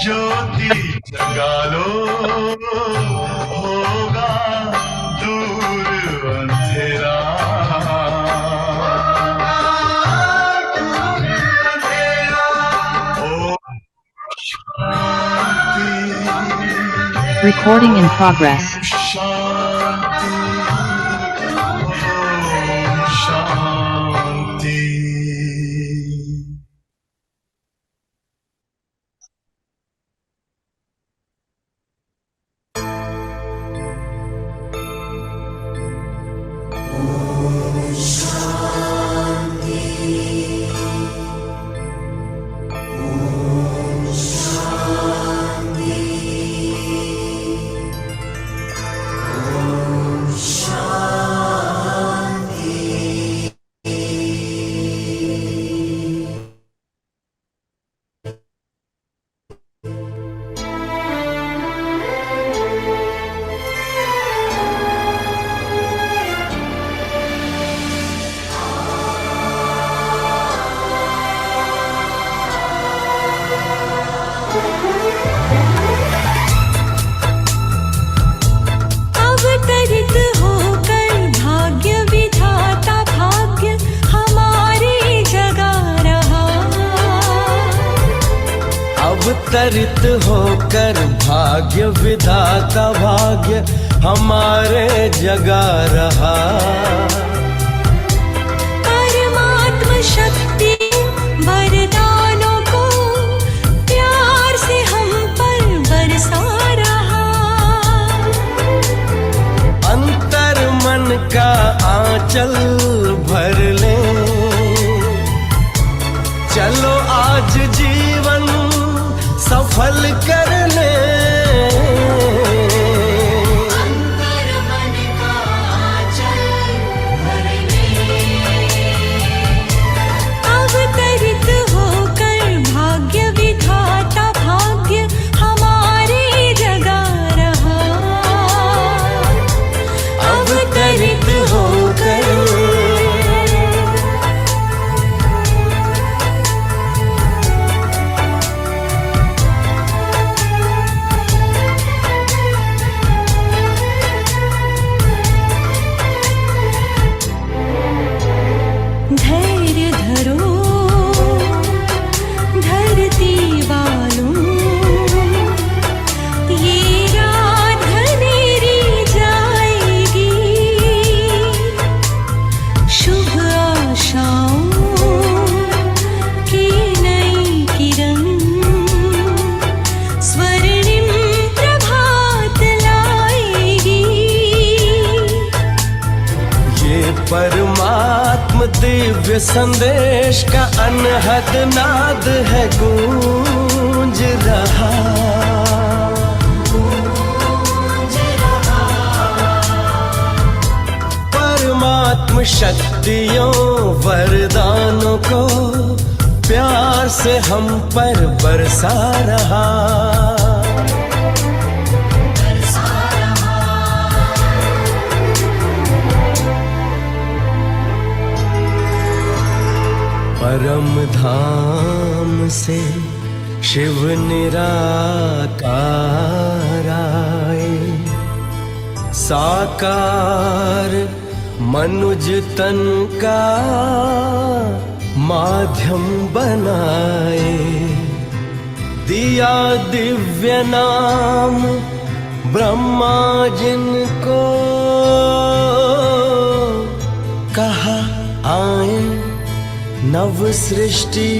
ज्योति जगा लो, होगा दूर अंधेरा। Recording in progress. शांति, ओम शांति। अवतरित होकर भाग्य विधाता भाग्य हमारे जगा रहा। परमात्म शक्ति वरदानों को प्यार से हम पर बरसा रहा। अंतर मन का आंचल भर ले, चलो आज जीवन सफल कर ले। अंतर मन का आंचल भर ले, अवतरित होकर भाग्य विधाता भाग्य हमारे जगा रहा। अवतरित होकर परमात्म दिव्य संदेश का अनहद नाद है गूंज रहा। परमात्म शक्तियों वरदानों को प्यार से हम पर बरसा रहा। परम धाम से शिव निराकार आए, साकार मनुज तन का माध्यम बनाए। दिया दिव्य नाम ब्रह्मा जिनको, कहा आए नव सृष्टि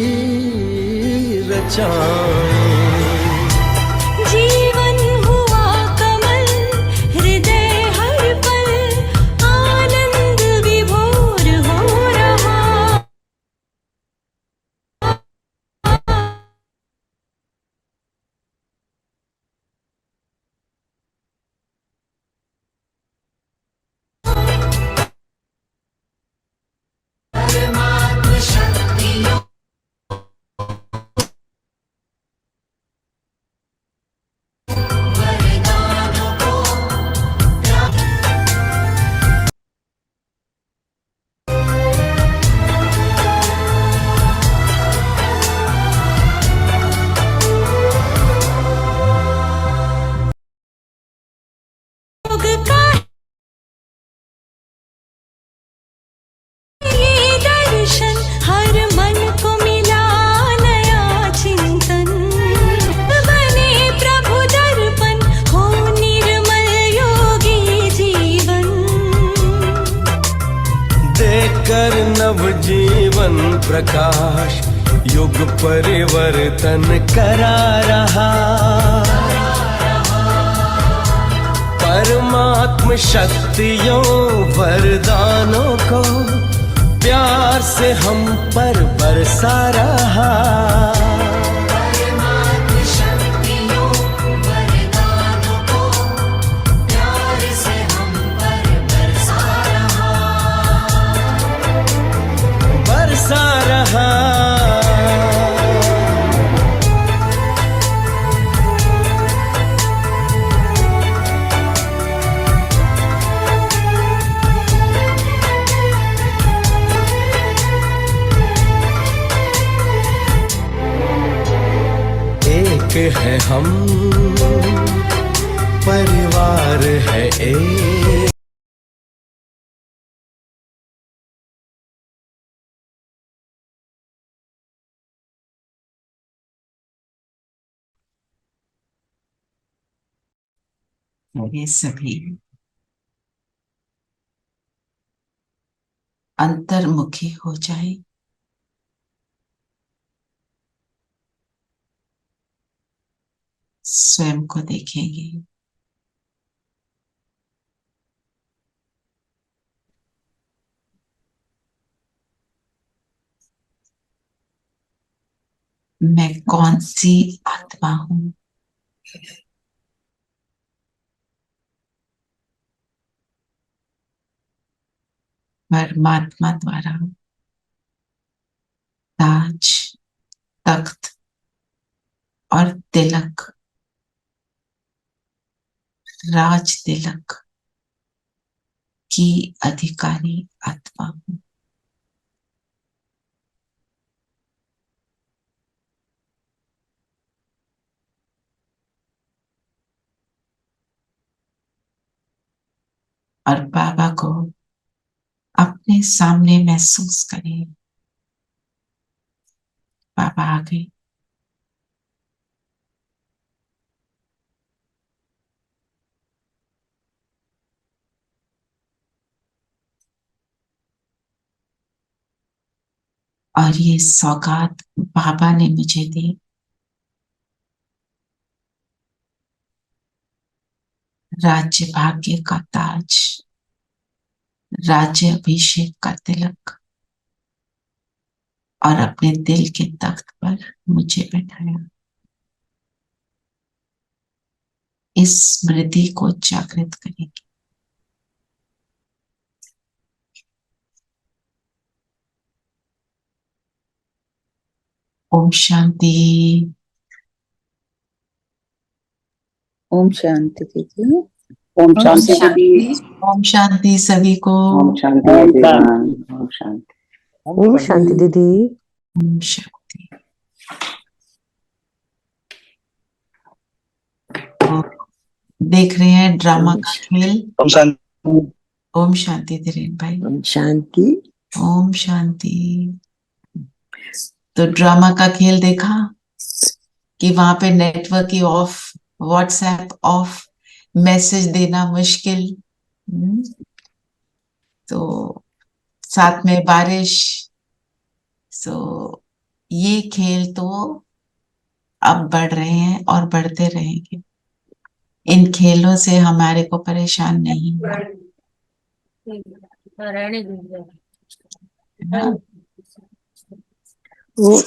रचाएं। जीवन हुआ कमल हृदय हर पल आनंद विभोर हो रहा। नवजीवन प्रकाश युग परिवर्तन करा रहा। परमात्म शक्तियों वरदानों को प्यार से हम पर बरसा रहा। परमात्म शक्तियों वरदानों को प्यार से हम पर बरसा रहा। बरसा रहा। एक है हम, परिवार है एक। ये सभी अंतर्मुखी हो जाए, स्वयं को देखेंगे। मैं कौन सी आत्मा हूं? परमात्मा द्वारा ताज, तख्त और तिलक, राज तिलक की अधिकारी आत्मा हूं। और बाबा को अपने सामने महसूस करें। बाबा आ गए। और ये सौगात बाबा ने मुझे दी। राज्य भाग्य का ताज, राज्य अभिषेक का तिलक और अपने दिल के तख्त पर मुझे बैठाया। इस स्मृति को जागृत करेंगे। ओम शांति। ओम शांति दीदी। ओम शांति दीदी। ओम शांति सभी को। ओम शांति दीदी। ओम शांति। ओम शांति दीदी। ओम शांति। तो देख रहे हैं ड्रामा का खेल। ओम शांति। ओम शांति धीरेन भाई। ओम शांति। ओम शांति। तो ड्रामा का खेल देखा कि वहां पे network he of, WhatsApp of, message देना मुश्किल। तो साथ में बारिश। सो ये खेल तो अब बढ़ रहे हैं और बढ़ते रहेंगे। इन खेलों से हमारे को परेशान नहीं होना। वो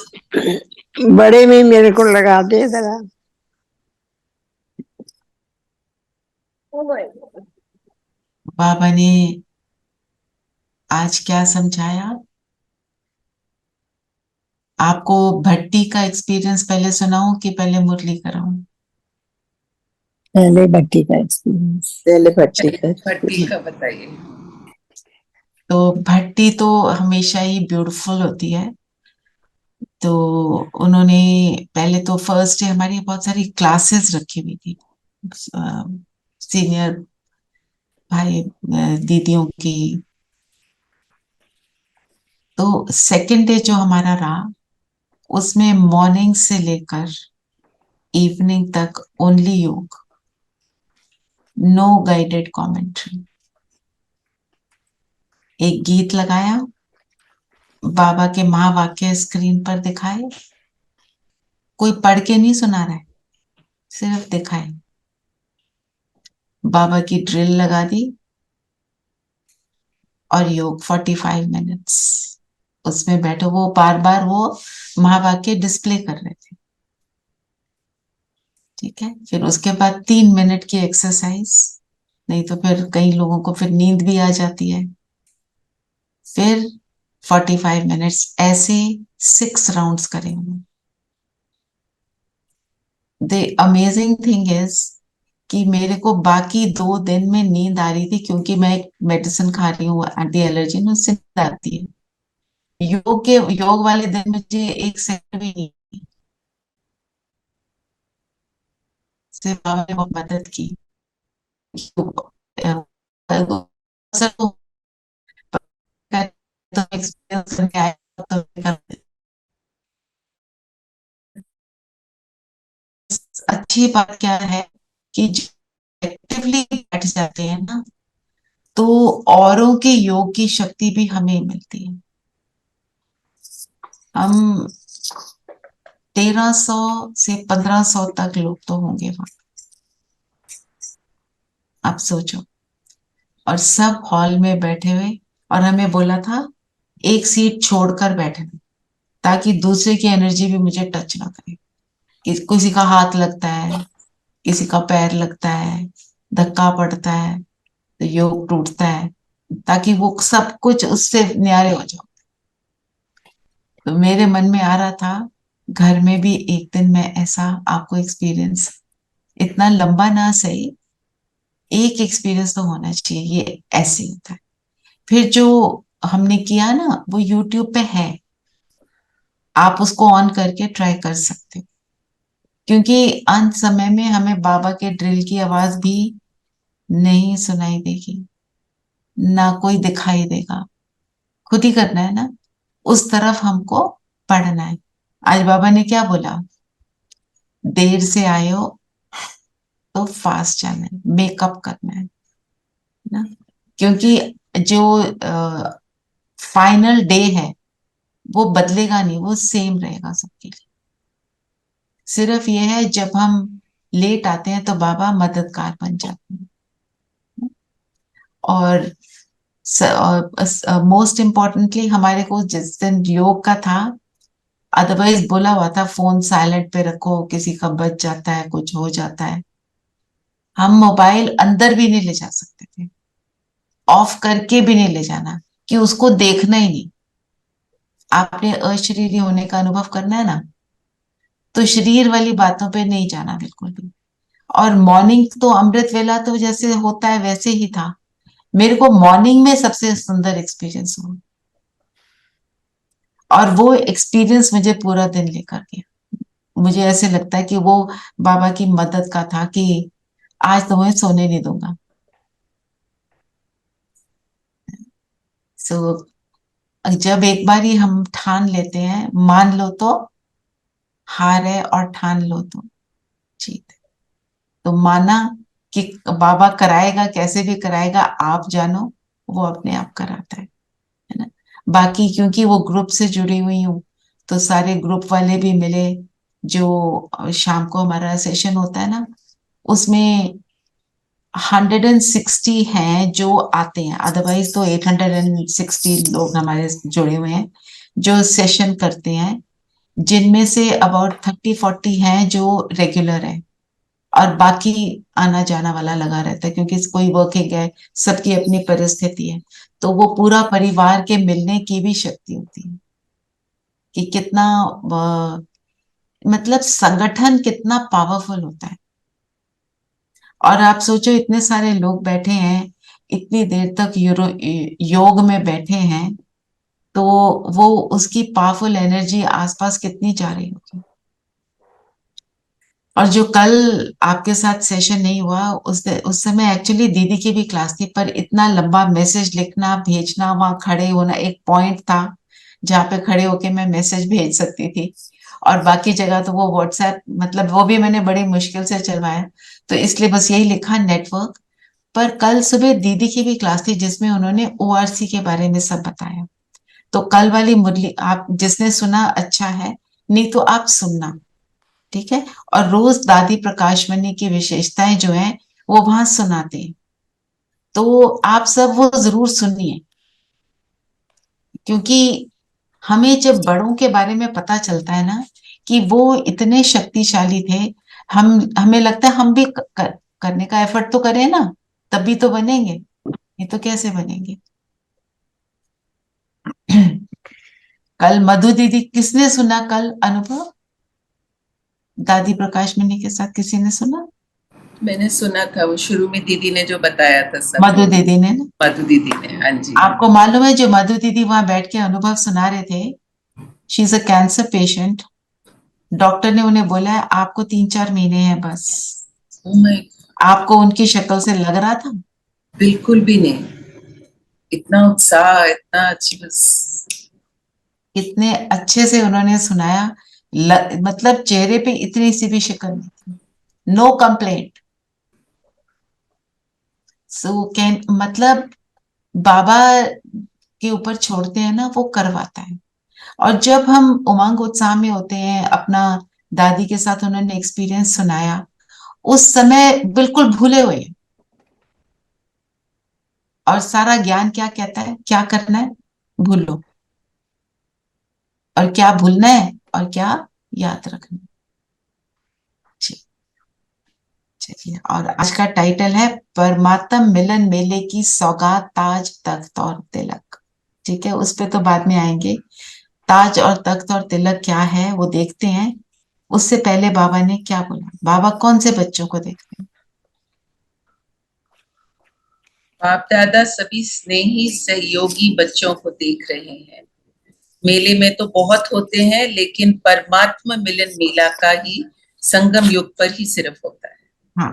बड़े में मेरे को लगा दे जरा। बाबा ने आज क्या समझाया आपको? भट्टी का एक्सपीरियंस पहले सुनाऊं कि पहले मुरली कराऊं? पहले भट्टी का एक्सपीरियंस। पहले भट्टी का। भट्टी का बताइए। तो भट्टी तो हमेशा ही ब्यूटीफुल होती है। तो उन्होंने पहले तो फर्स्ट डे हमारी बहुत सारी क्लासेस रखी हुई थी, सीनियर भाई दीदियों की। तो सेकंड डे जो हमारा रहा उसमें मॉर्निंग से लेकर इवनिंग तक ओनली योग, नो गाइडेड कमेंट्री। एक गीत लगाया बाबा के महावाक्य स्क्रीन पर दिखाए, कोई पढ़ के नहीं सुना रहा है, सिर्फ दिखाए। बाबा की ड्रिल लगा दी और योग 45 मिनट्स उसमें बैठो। वो बार बार वो महावाक्य डिस्प्ले कर रहे थे। ठीक है, फिर उसके बाद 3 मिनट की एक्सरसाइज, नहीं तो फिर कई लोगों को फिर नींद भी आ जाती है। फिर 45 मिनट्स ऐसे 6 राउंड्स करेंगे। द अमेजिंग थिंग इज कि मेरे को बाकी 2 दिन में नींद आ रही थी, क्योंकि मैं एक मेडिसिन खा रही हूँ एंटी एलर्जी, उससे नींद आती है। योग वाले दिन मुझे 1 सेकंड भी नहीं, सिर्फ बाबा ने बहुत मदद की। अक्सर तो एक्सपीरियंस करके आए तो अच्छी बात क्या है कि एक्टिवली बैठ जाते हैं ना, तो औरों के योग की शक्ति भी हमें मिलती है। हम 1300 से 1500 तक लोग तो होंगे वहां, आप सोचो। और सब हॉल में बैठे हुए, और हमें बोला था एक सीट छोड़कर बैठना, ताकि दूसरे की एनर्जी भी मुझे टच ना करे। किसी का हाथ लगता है, किसी का पैर लगता है, धक्का पड़ता है तो योग टूटता है, ताकि वो सब कुछ उससे न्यारे हो जाओ। तो मेरे मन में आ रहा था घर में भी एक दिन मैं ऐसा आपको एक्सपीरियंस, इतना लंबा ना सही, एक एक्सपीरियंस तो होना चाहिए। ये ऐसे होता है। फिर जो हमने किया ना वो यूट्यूब पे है, आप उसको ऑन करके ट्राई कर सकते हो। क्योंकि अंत समय में हमें बाबा के ड्रिल की आवाज भी नहीं सुनाई देगी, ना कोई दिखाई देगा, खुद ही करना है ना, उस तरफ हमको पढ़ना है। आज बाबा ने क्या बोला, देर से आए हो तो फास्ट जाना है, मेकअप करना है ना। क्योंकि जो फाइनल डे है वो बदलेगा नहीं, वो सेम रहेगा सबके लिए। सिर्फ ये है जब हम लेट आते हैं तो बाबा मददगार बन जाते हैं। और मोस्ट इम्पोर्टेंटली हमारे को जिस दिन योग का था, अदरवाइज बोला हुआ था फोन साइलेंट पे रखो, किसी का बच जाता है, कुछ हो जाता है। हम मोबाइल अंदर भी नहीं ले जा सकते थे, ऑफ करके भी नहीं ले जाना, कि उसको देखना ही नहीं। आपने अशरीरी होने का अनुभव करना है ना, तो शरीर वाली बातों पे नहीं जाना बिल्कुल भी। और मॉर्निंग तो अमृत वेला तो जैसे होता है वैसे ही था। मेरे को मॉर्निंग में सबसे सुंदर एक्सपीरियंस हुआ, और वो एक्सपीरियंस मुझे पूरा दिन लेकर गया। मुझे ऐसे लगता है कि वो बाबा की मदद का था कि आज तुम्हें सोने नहीं दूंगा। सो जब एक बार ही हम ठान लेते हैं, मान लो तो हार है, और ठान लो तो जीत है। तो माना कि बाबा कराएगा, कैसे भी कराएगा, आप जानो, वो अपने आप कराता है ना। बाकी क्योंकि वो ग्रुप से जुड़ी हुई हूँ, तो सारे ग्रुप वाले भी मिले। जो शाम को हमारा सेशन होता है ना, उसमें 160 हैं जो आते हैं, अदरवाइज तो 860 लोग हमारे जुड़े हुए हैं जो सेशन करते हैं, जिनमें से अबाउट 30-40 हैं जो रेगुलर है, और बाकी आना जाना वाला लगा रहता है, क्योंकि कोई वर्किंग है, सबकी अपनी परिस्थिति है। तो वो पूरा परिवार के मिलने की भी शक्ति होती है कि कितना मतलब संगठन कितना पावरफुल होता है। और आप सोचो इतने सारे लोग बैठे हैं, इतनी देर तक योग में बैठे हैं, तो वो उसकी पावरफुल एनर्जी आसपास कितनी जा रही होगी। और जो कल आपके साथ सेशन नहीं हुआ, उस समय एक्चुअली दीदी की भी क्लास थी, पर इतना लंबा मैसेज लिखना भेजना, वहां खड़े होना, एक पॉइंट था जहाँ पे खड़े होके मैं मैसेज भेज सकती थी, और बाकी जगह तो वो व्हाट्सएप, मतलब वो भी मैंने बड़ी मुश्किल से चलवाया। तो इसलिए बस यही लिखा, नेटवर्क। पर कल सुबह दीदी की भी क्लास थी जिसमें उन्होंने ओआरसी के बारे में सब बताया। तो कल वाली मुरली आप जिसने सुना अच्छा है, नहीं तो आप सुनना, ठीक है। और रोज दादी प्रकाशमणि की विशेषताएं जो है वो वहां सुनाते हैं, तो आप सब वो जरूर सुनिए, क्योंकि हमें जब बड़ों के बारे में पता चलता है ना कि वो इतने शक्तिशाली थे, हमें लगता है हम भी करने का एफर्ट तो करें ना, तभी तो बनेंगे, नहीं तो कैसे बनेंगे। कल मधु दीदी, किसने सुना कल अनुभव दादी प्रकाशमणि के साथ, किसी ने सुना? मैंने सुना था वो शुरू में दीदी ने जो बताया था सब। मधु दीदी ने ना? मधु दीदी ने, हाँ जी। आपको मालूम है जो मधु दीदी वहां बैठ के अनुभव सुना रहे थे, she is a cancer patient. Doctor ने उन्हें बोला है आपको 3-4 महीने हैं बस। ओ माय, आपको उनकी शक्ल से लग रहा था? बिल्कुल भी नहीं। इतना उत्साह, इतना अच्छी, बस इतने अच्छे से उन्होंने सुनाया, मतलब चेहरे पे इतनी सी भी शिकन नहीं थी, नो कंप्लेंट। सो कैन मतलब बाबा के ऊपर छोड़ते हैं ना, वो करवाता है। और जब हम उमंग उत्साह में होते हैं, अपना दादी के साथ उन्होंने एक्सपीरियंस सुनाया, उस समय बिल्कुल भूले हुए हैं। और सारा ज्ञान क्या कहता है, क्या करना है, भूलो, और क्या भूलना है और क्या याद रखना है। चलिए, और आज का टाइटल है परमात्म मिलन मेले की सौगात, ताज तख्त और तिलक। ठीक है, उस पे तो बाद में आएंगे। ताज और तख्त और तिलक क्या है वो देखते हैं, उससे पहले बाबा ने क्या बोला। बाबा कौन से बच्चों को देखते हैं? बाप दादा सभी स्नेही सहयोगी बच्चों को देख रहे हैं। मेले में तो बहुत होते हैं, लेकिन परमात्मा मिलन मेला का ही संगम युग पर ही सिर्फ होता है। हाँ,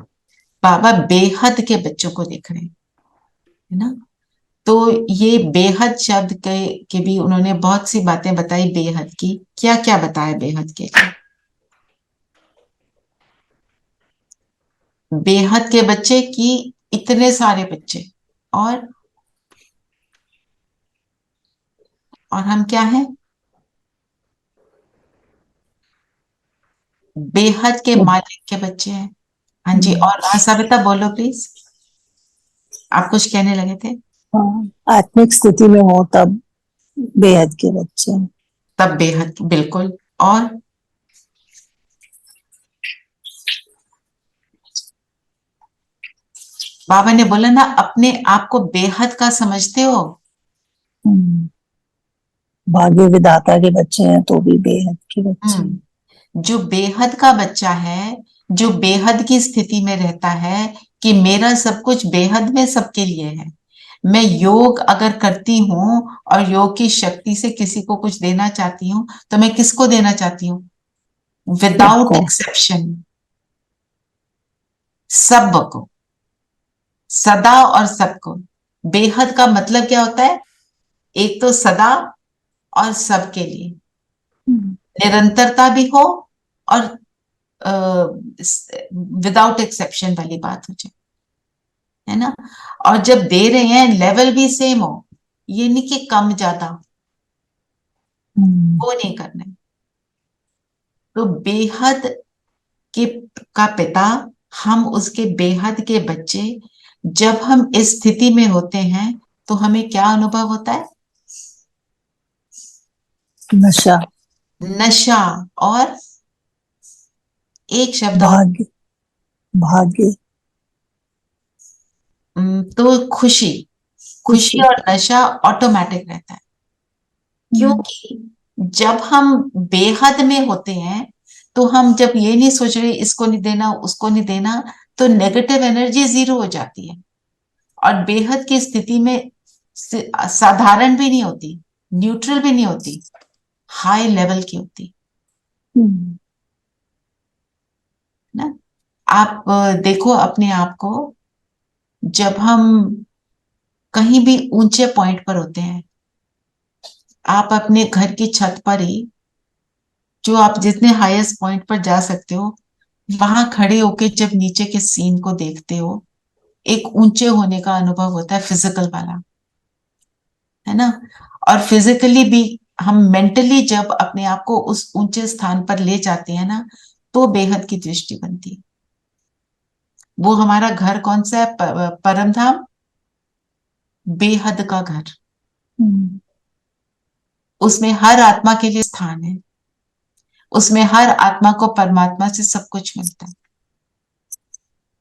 बाबा बेहद के बच्चों को देख रहे हैं, है ना। तो ये बेहद शब्द के भी उन्होंने बहुत सी बातें बताई बेहद की। क्या क्या बताया बेहद के? बेहद के बच्चे की, इतने सारे बच्चे, और हम क्या हैं? बेहद के मालिक के बच्चे हैं। हाँ जी, और हाँ सविता बोलो प्लीज, आप कुछ कहने लगे थे। हाँ, आत्मिक स्थिति में हो तब बेहद के बच्चे। तब बेहद, बिल्कुल। और बाबा ने बोला ना, अपने आप को बेहद का समझते हो? भाग्य विधाता के बच्चे हैं तो भी बेहद के बच्चे हैं। जो बेहद का बच्चा है, जो बेहद की स्थिति में रहता है कि मेरा सब कुछ बेहद में सबके लिए है, मैं योग अगर करती हूँ और योग की शक्ति से किसी को कुछ देना चाहती हूँ, तो मैं किसको देना चाहती हूँ? विदाउट एक्सेप्शन, सबको, सदा और सबको। बेहद का मतलब क्या होता है? एक तो सदा और सबके लिए, निरंतरता भी हो और विदाउट एक्सेप्शन वाली बात हो जाए, है ना। और जब दे रहे हैं लेवल भी सेम हो, ये नहीं कि कम ज्यादा, वो नहीं करना है। तो बेहद के का पिता, हम उसके बेहद के बच्चे, जब हम इस स्थिति में होते हैं तो हमें क्या अनुभव होता है? नशा, नशा, और एक शब्द और, भाग्य, भाग्य, तो खुशी। खुशी और नशा ऑटोमेटिक रहता है, क्योंकि जब हम बेहद में होते हैं तो हम जब ये नहीं सोच रहे इसको नहीं देना उसको नहीं देना, तो नेगेटिव एनर्जी 0 हो जाती है। और बेहद की स्थिति में साधारण भी नहीं होती, न्यूट्रल भी नहीं होती, हाई लेवल की होती ना। आप देखो अपने आप को, जब हम कहीं भी ऊंचे पॉइंट पर होते हैं, आप अपने घर की छत पर ही, जो आप जितने हाईएस्ट पॉइंट पर जा सकते हो, वहां खड़े होके जब नीचे के सीन को देखते हो, एक ऊंचे होने का अनुभव होता है, फिजिकल वाला, है ना। और फिजिकली भी हम मेंटली जब अपने आप को उस ऊंचे स्थान पर ले जाते हैं ना, तो बेहद की दृष्टि बनती है। वो हमारा घर कौन सा है? परम धाम, बेहद का घर। हम्म, उसमें हर आत्मा के लिए स्थान है, उसमें हर आत्मा को परमात्मा से सब कुछ मिलता है।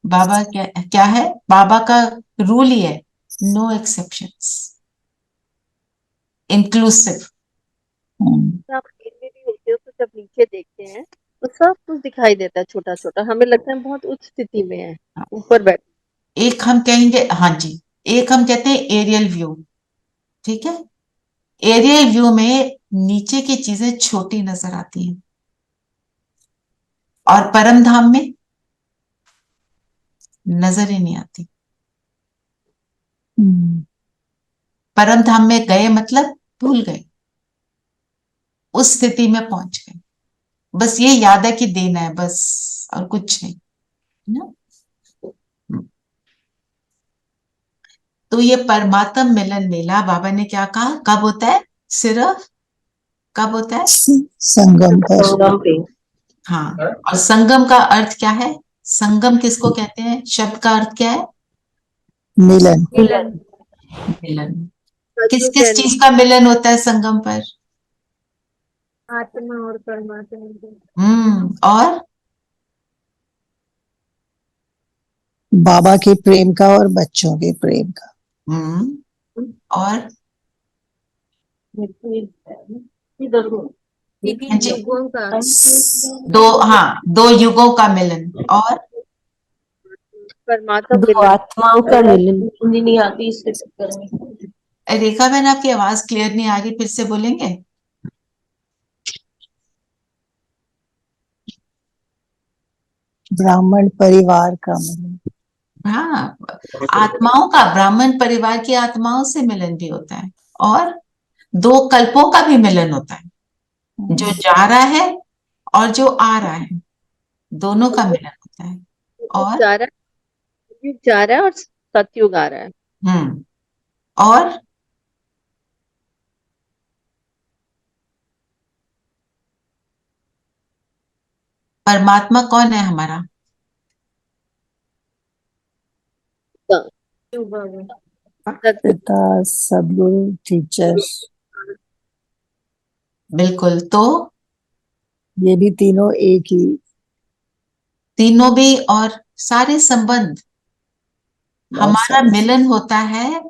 बाबा क्या क्या है? बाबा का रूल ही है, नो एक्सेप्शंस, इंक्लूसिव। आप खेल में भी होते हो तो जब नीचे देखते हैं तो सब कुछ दिखाई देता है, छोटा छोटा, हमें लगता है बहुत उच्च स्थिति में है, ऊपर बैठ। एक हम कहेंगे, हाँ जी, एक हम कहते हैं एरियल व्यू, ठीक है। एरियल व्यू में नीचे की चीजें छोटी नजर आती हैं, और परम धाम में नजर ही नहीं आती। परम धाम में गए मतलब भूल गए, उस स्थिति में पहुंच गए। बस ये याद है कि देना है, बस, और कुछ नहीं ना। तो ये परमात्म मिलन मेला बाबा ने क्या कहा, कब होता है? सिर्फ कब होता है? संगम पर। हाँ, और संगम का अर्थ क्या है? संगम किसको कहते हैं? शब्द का अर्थ क्या है? मिलन। मिलन। किस किस चीज का मिलन होता है संगम पर? आत्मा और परमात्मा। और बाबा के प्रेम का और बच्चों के प्रेम का। और जी, युगों का। दो युगों का मिलन। और परमात्मा दो आत्माओं का मिलन। नहीं आती इसके चक्कर में। रेखा बहन, आपकी आवाज क्लियर नहीं आ रही, फिर से बोलेंगे? ब्राह्मण परिवार का मिलन। हाँ, आत्माओं का, ब्राह्मण परिवार की आत्माओं से मिलन भी होता है, और दो कल्पों का भी मिलन होता है, जो जा रहा है और जो आ रहा है, दोनों का मिलन होता है। और युग जा रहा है और सतयुग आ रहा है। और परमात्मा कौन है हमारा? पिता, सदगुरु, टीचर। बिल्कुल। तो ये भी तीनों एक ही। तीनों भी, और सारे संबंध, हमारा मिलन होता है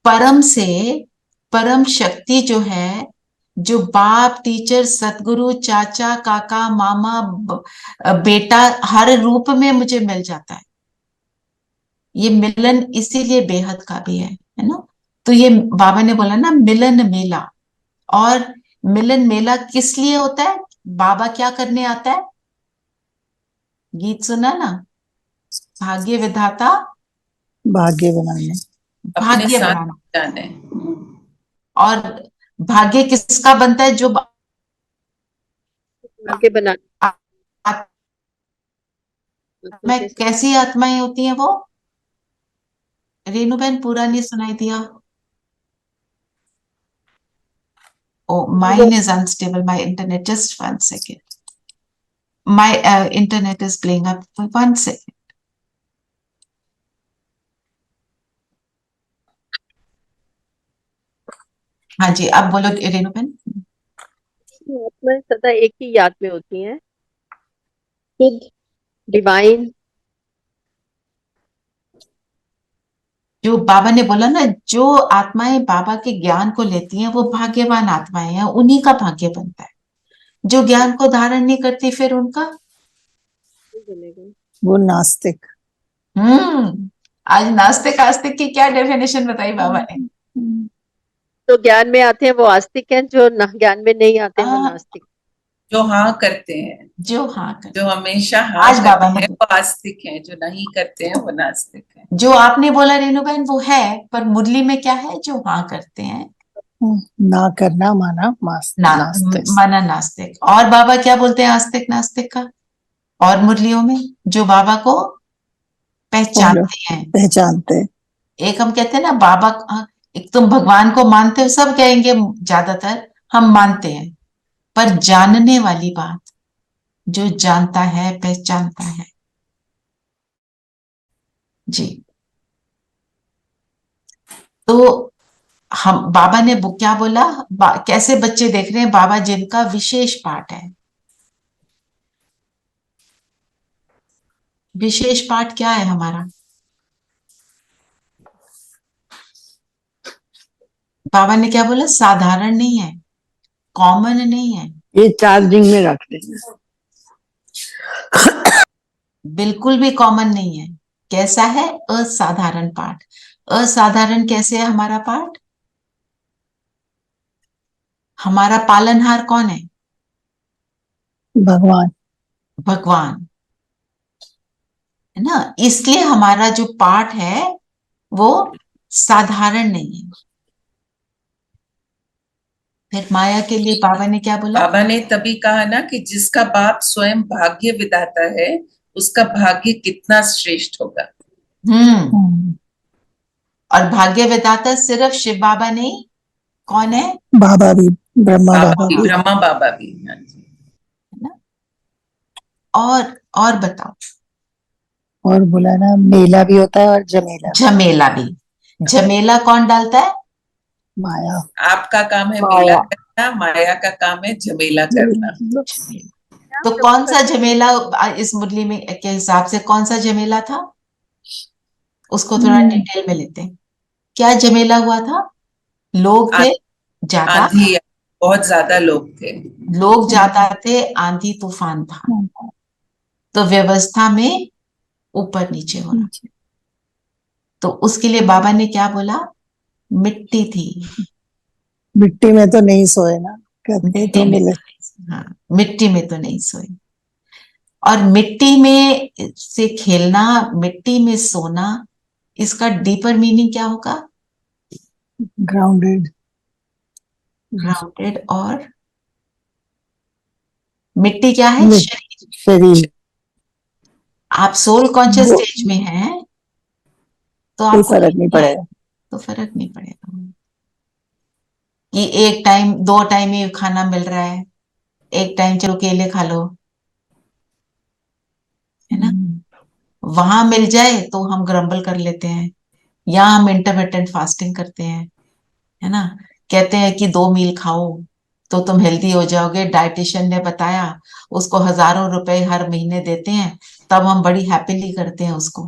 परम से। परम शक्ति जो है, जो बाप, टीचर, सतगुरु, चाचा, काका, मामा, बेटा, हर रूप में मुझे मिल जाता है। ये मिलन इसीलिए बेहद का भी है ना। तो ये बाबा ने बोला ना, मिलन मेला। और मिलन मेला किस लिए होता है? बाबा क्या करने आता है? गीत सुना ना, भाग्य विधाता भाग्य बनाने। भाग्य बनाना। और भाग्य किसका बनता है? जो भाग्य बनाने। मैं कैसी आत्माएं होती हैं वो? रेनू बहन, पूरा नहीं सुनाई दिया। Oh, mine is unstable. My internet. Just 1 second. My internet is playing up. 1 second. हाँ जी, अब बोलो रेनू बहन। आत्माएं सदा एक ही याद में होती हैं, शुद्ध, डिवाइन। जो बाबा ने बोला ना, जो आत्माएं बाबा के ज्ञान को लेती हैं वो भाग्यवान आत्माएं हैं, उन्हीं का भाग्य बनता है। जो ज्ञान को धारण नहीं करती, फिर उनका वो नास्तिक। आज नास्तिक आस्तिक की क्या डेफिनेशन बताई बाबा ने? तो ज्ञान में आते हैं वो आस्तिक हैं, जो ज्ञान में नहीं आते वो नास्तिक। जो हाँ करते हैं, जो हाँ करते, जो हमेशा हाँ आज बाबा करते ने हैं वो आस्तिक हैं, जो नहीं करते हैं वो नास्तिक हैं। जो आपने बोला रेणु बहन वो है, पर मुरली में क्या है? जो हाँ करते हैं। ना करना माना नास्तिक। माना नास्तिक। और बाबा क्या बोलते हैं आस्तिक नास्तिक का? और मुरलियों में जो बाबा को पहचानते हैं। पहचानते। एक हम कहते हैं ना, बाबा एक तुम भगवान को मानते हो, सब कहेंगे ज्यादातर हम मानते हैं, पर जानने वाली बात, जो जानता है पहचानता है। जी। तो हम बाबा ने क्या बोला, कैसे बच्चे देख रहे हैं बाबा जिनका विशेष पाठ है। विशेष पाठ क्या है हमारा? बाबा ने क्या बोला? साधारण नहीं है, कॉमन नहीं है, ये चार्जिंग में रख देना। बिल्कुल भी कॉमन नहीं है। कैसा है? असाधारण पाठ। असाधारण कैसे है हमारा पाठ? हमारा पालनहार कौन है? भगवान। भगवान है ना। इसलिए हमारा जो पाठ है वो साधारण नहीं है। फिर माया के लिए बाबा ने क्या बोला? बाबा ने तभी कहा ना कि जिसका बाप स्वयं भाग्य विधाता है, उसका भाग्य कितना श्रेष्ठ होगा। और भाग्य विधाता सिर्फ शिव बाबा नहीं, कौन है? बाबा भी, ब्रह्मा बाबा बाबा भी, भी। ब्रह्मा बाबा भी। हाँ जी। है ना। और बताओ। और बोला ना, मेला भी होता है और जमेला भी। झमेला भी। झमेला कौन डालता है? माया। आपका काम है माया। मेला करना, माया का काम है झमेला करना। तो कौन सा झमेला इस मुरली में के हिसाब से कौन सा झमेला था? उसको थोड़ा डिटेल में लेते हैं। क्या झमेला हुआ था? लोग थे ज्यादा, आंधी, बहुत ज्यादा लोग थे। लोग ज्यादा थे, आंधी तूफान था, तो व्यवस्था में ऊपर नीचे हो रहा। तो उसके लिए बाबा ने क्या बोला? मिट्टी थी। मिट्टी में तो नहीं सोए ना, कहते तो मिले। हाँ, मिट्टी में तो नहीं सोए। और मिट्टी में से खेलना, मिट्टी में सोना, इसका डीपर मीनिंग क्या होगा? ग्राउंडेड। ग्राउंडेड। और मिट्टी क्या है? शरीर। शरीर। आप सोल कॉन्शियस स्टेज में हैं तो कोई आपको फर्क नहीं पड़ेगा। तो फर्क नहीं पड़ेगा कि एक टाइम, दो टाइम ही खाना मिल रहा है, एक टाइम चलो केले खा लो, है ना। वहां मिल जाए तो हम ग्रम्बल कर लेते हैं, यहाँ हम इंटरमिटेंट फास्टिंग करते हैं, है ना। कहते हैं कि 2 मील खाओ तो तुम हेल्दी हो जाओगे, डाइटिशियन ने बताया, उसको हजारों रुपए हर महीने देते हैं, तब हम बड़ी हैप्पीली करते हैं उसको,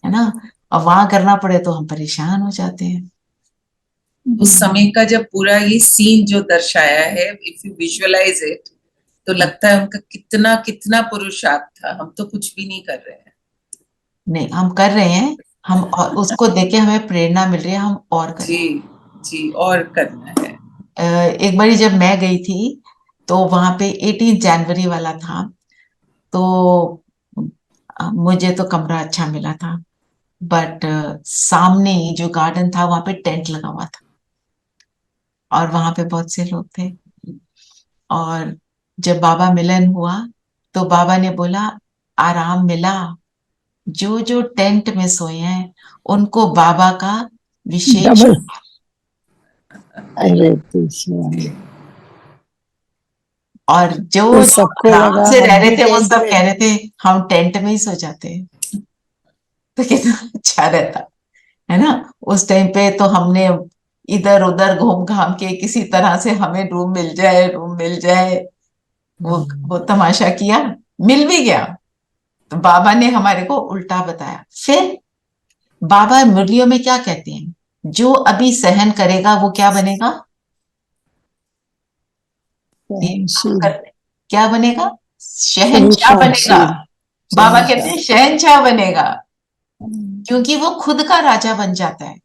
है ना। अब वहां करना पड़े तो हम परेशान हो जाते हैं। उस समय का जब पूरा ये सीन जो दर्शाया है, इफ यू विजुअलाइज इट, तो लगता है उनका कितना कितना पुरुषार्थ था। हम तो कुछ भी नहीं कर रहे हैं। नहीं, हम कर रहे हैं, हम और उसको देख के हमें प्रेरणा मिल रही है, हम और करें। जी जी, और करना है। एक बारी जब मैं गई थी तो वहां पे 18 जनवरी वाला था, तो मुझे तो कमरा अच्छा मिला था, बट सामने जो गार्डन था वहां पे टेंट लगा हुआ था और वहां पे बहुत से लोग थे। और जब बाबा मिलन हुआ तो बाबा ने बोला आराम मिला, जो जो टेंट में सोए हैं उनको बाबा का विशेष। डबल। अरे कृष्ण। और जो तो जो सबको आराम लगा से रह हम रहे भी थे वो टेंट सब में। कह रहे थे हम टेंट में ही सो जाते हैं, तो कितना अच्छा रहता, है ना। उस टाइम पे तो हमने इधर उधर घूम घाम के किसी तरह से हमें रूम मिल जाए, रूम मिल जाए, वो तमाशा किया, मिल भी गया। तो बाबा ने हमारे को उल्टा बताया। फिर बाबा मुरलियों में क्या कहते हैं? जो अभी सहन करेगा वो क्या बनेगा? सहनशील। क्या बनेगा? शहंशाह बनेगा। बाबा कहते हैं शहंशाह बनेगा, क्योंकि वो खुद का राजा बन जाता है।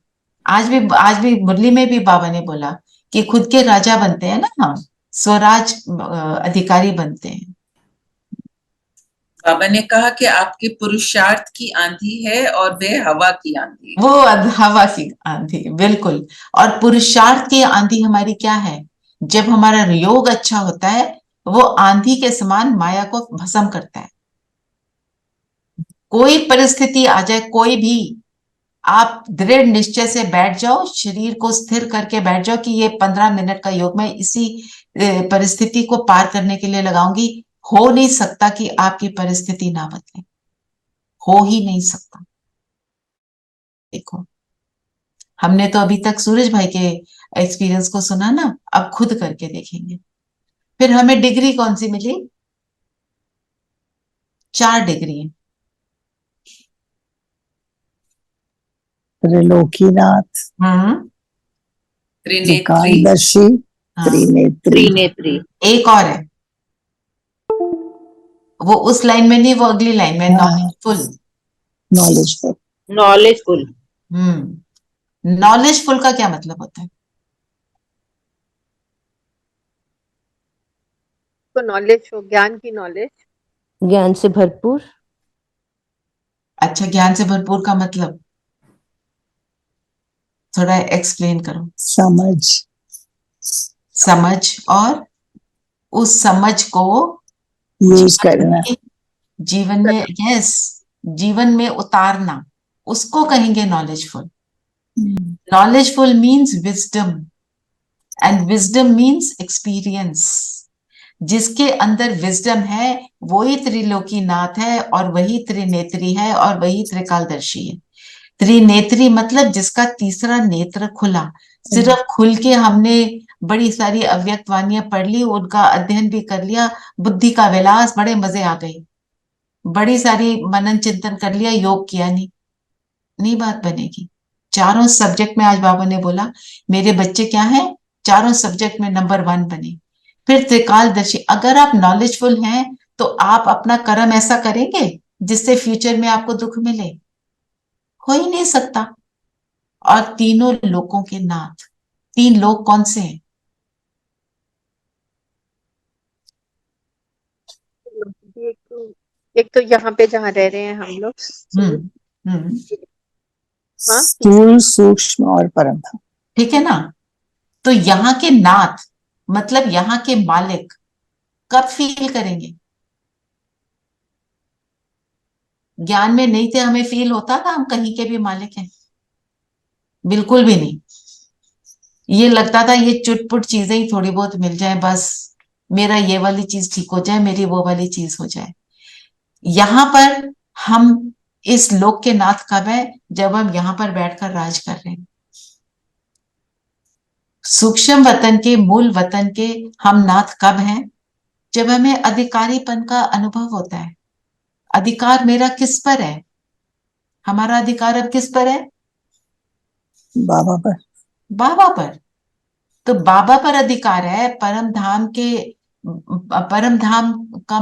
आज भी मुरली में भी बाबा ने बोला कि खुद के राजा बनते हैं ना हम, स्वराज अधिकारी बनते हैं। बाबा ने कहा कि आपके पुरुषार्थ की आंधी है और वे हवा की आंधी। वो हवा की आंधी, बिल्कुल। और पुरुषार्थ की आंधी हमारी क्या है? जब हमारा योग अच्छा होता है, वो आंधी के समान माया को भस्म करता है। कोई परिस्थिति आ जाए, कोई भी, आप दृढ़ निश्चय से बैठ जाओ, शरीर को स्थिर करके बैठ जाओ कि ये 15 मिनट का योग मैं इसी परिस्थिति को पार करने के लिए लगाऊंगी। हो नहीं सकता कि आपकी परिस्थिति ना बदले, हो ही नहीं सकता। देखो, हमने तो अभी तक सूरज भाई के एक्सपीरियंस को सुना ना, अब खुद करके देखेंगे। फिर हमें डिग्री कौन सी मिली? 4 डिग्री है। त्रिलोकीनाथ, त्रिनेत्री, त्रिकालदर्शी, हाँ, त्रिनेत्री, त्रिनेत्री, एक और है, वो उस लाइन में नहीं, वो अगली लाइन में, हाँ। नॉलेजफुल। नॉलेजफुल, नॉलेजफुल, नॉलेजफुल का क्या मतलब होता है? तो नॉलेज हो, ज्ञान की नॉलेज। ज्ञान से भरपूर। अच्छा, ज्ञान से भरपूर का मतलब थोड़ा एक्सप्लेन करो। समझ, समझ, और उस समझ को यूज करना, जीवन में, यस, जीवन में उतारना, उसको कहेंगे knowledgeful. Knowledgeful means wisdom, and wisdom means experience. जिसके अंदर विजडम है वही त्रिलोकीनाथ है, और वही त्रिनेत्री है, और वही त्रिकालदर्शी है। त्रिनेत्री मतलब जिसका तीसरा नेत्र खुला। सिर्फ खुल के हमने बड़ी सारी अव्यक्त वाणियां पढ़ ली, उनका अध्ययन भी कर लिया, बुद्धि का विलास, बड़े मजे आ गए, बड़ी सारी मनन चिंतन कर लिया, योग किया नहीं बात बनेगी। चारों सब्जेक्ट में आज बाबा ने बोला मेरे बच्चे क्या हैं, चारों सब्जेक्ट में नंबर 1 बने। फिर त्रिकालदर्शी, अगर आप नॉलेजफुल हैं तो आप अपना कर्म ऐसा करेंगे जिससे फ्यूचर में आपको दुख मिले? हो ही नहीं सकता। और तीनों लोकों के नाथ, 3 लोक कौन से हैं? एक तो यहाँ पे जहाँ रह रहे हैं हम लोग, हाँ, स्थूल, सूक्ष्म और परम धाम। ठीक है ना? तो यहाँ के नाथ मतलब यहाँ के मालिक कब फील करेंगे? ज्ञान में नहीं थे, हमें फील होता था हम कहीं के भी मालिक हैं? बिल्कुल भी नहीं। ये लगता था ये चुटपुट चीजें ही थोड़ी बहुत मिल जाए, बस मेरा ये वाली चीज ठीक हो जाए, मेरी वो वाली चीज हो जाए। यहाँ पर हम इस लोक के नाथ कब है? जब हम यहाँ पर बैठकर राज कर रहे हैं। सूक्ष्म वतन के, मूल वतन के हम नाथ कब हैं? जब हमें अधिकारीपन का अनुभव होता है। अधिकार मेरा किस पर है? हमारा अधिकार अब किस पर है? बाबा पर, बाबा पर। तो बाबा पर अधिकार है। परम धाम के, परम धाम का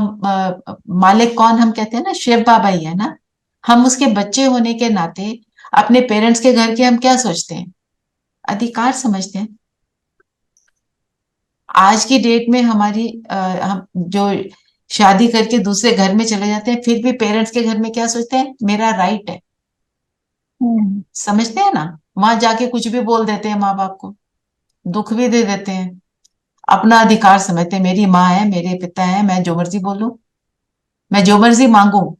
मालिक कौन? हम कहते हैं ना शिव बाबा ही है ना। हम उसके बच्चे होने के नाते अपने पेरेंट्स के घर के हम क्या सोचते हैं? अधिकार समझते हैं। आज की डेट में हमारी हम जो शादी करके दूसरे घर में चले जाते हैं, फिर भी पेरेंट्स के घर में क्या सोचते हैं? मेरा राइट है। समझते हैं ना? वहां जाके कुछ भी बोल देते हैं, माँ बाप को दुख भी दे देते हैं, अपना अधिकार समझते हैं। मेरी माँ है, मेरे पिता है, मैं जो मर्जी बोलूं, मैं जो मर्जी मांगू,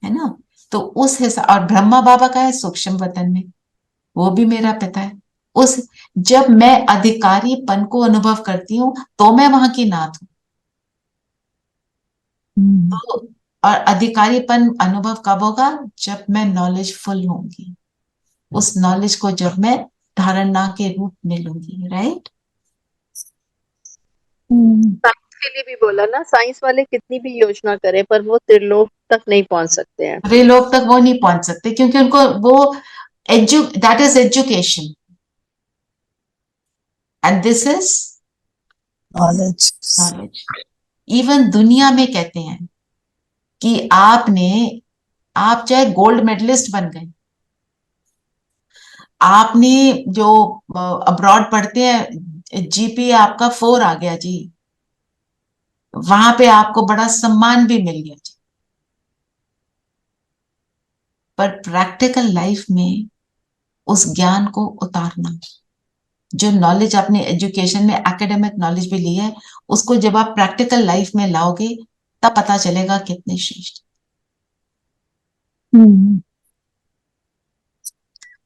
है ना? तो उस हिसाब, और ब्रह्मा बाबा का है सूक्ष्म वतन में, वो भी मेरा पिता है। उस, जब मैं अधिकारीपन को अनुभव करती हूँ तो मैं वहां की नाथ हूँ। तो, और अधिकारीपन अनुभव कब होगा? जब मैं नॉलेजफुल होंगी, उस नॉलेज को जब मैं धारणा के रूप में लूंगी। राइट? साइंस के लिए भी बोला ना, साइंस वाले कितनी भी योजना करें पर वो त्रिलोक तक नहीं पहुंच सकते हैं। वे लोग तक वो नहीं पहुंच सकते क्योंकि उनको वो that is education, and this is knowledge. Knowledge. Even दुनिया में कहते हैं कि आप चाहे गोल्ड मेडलिस्ट बन गए, आपने जो अब्रॉड पढ़ते हैं, जीपीए आपका 4 आ गया जी, वहां पे आपको बड़ा सम्मान भी मिल गया जी, पर प्रैक्टिकल लाइफ में उस ज्ञान को उतारना, जो नॉलेज आपने एजुकेशन में एकेडमिक नॉलेज भी ली है, उसको जब आप प्रैक्टिकल लाइफ में लाओगे तब पता चलेगा कितने श्रेष्ठ।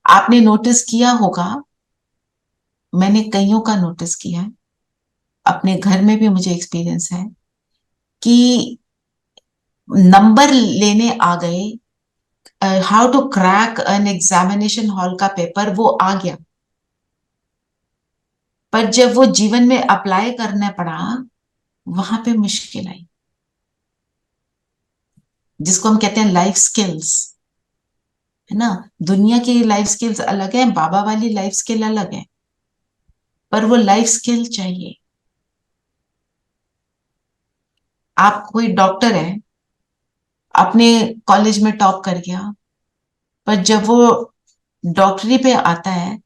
आपने नोटिस किया होगा, मैंने कईयों का नोटिस किया है, अपने घर में भी मुझे एक्सपीरियंस है कि नंबर लेने आ गए, how to crack an examination hall का पेपर, वो आ गया, पर जब वो जीवन में अप्लाई करना पड़ा, वहां पे मुश्किल आई, जिसको हम कहते हैं लाइफ स्किल्स, है ना। दुनिया की लाइफ स्किल्स अलग है, बाबा वाली लाइफ स्किल अलग है, पर वो लाइफ स्किल चाहिए। आप कोई डॉक्टर है, अपने कॉलेज में टॉप कर गया, पर जब वो डॉक्टरी पे आता है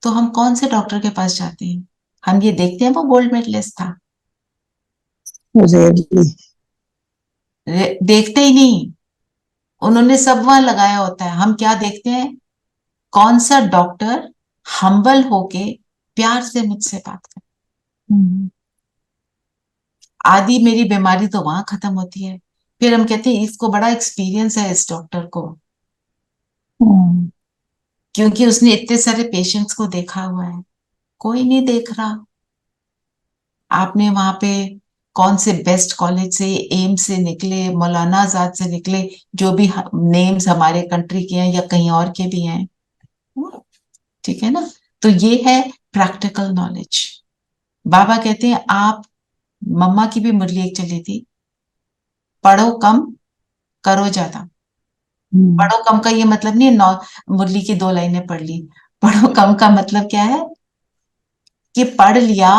तो हम कौन से डॉक्टर के पास जाते हैं? हम ये देखते हैं वो गोल्ड मेडलिस्ट था, देखते ही नहीं, उन्होंने सब वहां लगाया होता है। हम क्या देखते हैं? कौन सा डॉक्टर हम्बल होके प्यार से मुझसे बात करे। आधी मेरी बीमारी तो वहां खत्म होती है, फिर हम कहते हैं इसको बड़ा एक्सपीरियंस है इस डॉक्टर को, क्योंकि उसने इतने सारे पेशेंट्स को देखा हुआ है। कोई नहीं देख रहा। आपने वहां पे कौन से बेस्ट कॉलेज से, एम्स से निकले, मौलाना आजाद से निकले, जो भी नेम्स हमारे कंट्री के हैं या कहीं और के भी हैं, ठीक है ना। तो ये है प्रैक्टिकल नॉलेज। बाबा कहते हैं आप, मम्मा की भी मुरली एक चली थी, पढ़ो कम करो ज्यादा। पढ़ो कम का ये मतलब नहीं है मुरली की 2 लाइनें पढ़ ली। पढ़ो कम का मतलब क्या है कि पढ़ लिया,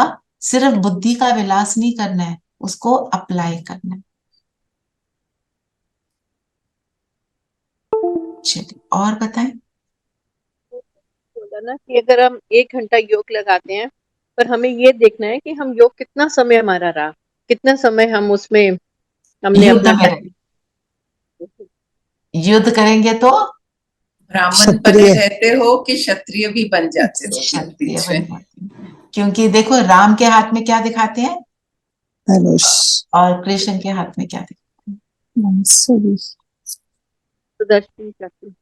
सिर्फ बुद्धि का विलास नहीं करना है, उसको अप्लाई करना है। चलिए और बताएं। बोला ना कि अगर हम 1 घंटा योग लगाते हैं, पर हमें ये देखना है कि हम योग कितना समय हमारा रहा, कितना समय हम उसमें हमने युद्ध अपना में युद्ध करेंगे तो ब्राह्मण बने रहते हो कि क्षत्रिय भी बन जाते हो बीच बीच में। क्योंकि देखो राम के हाथ में क्या दिखाते हैं, धनुष, और कृष्ण के हाथ में क्या दिखाते हैं, सुदर्शन चक्र।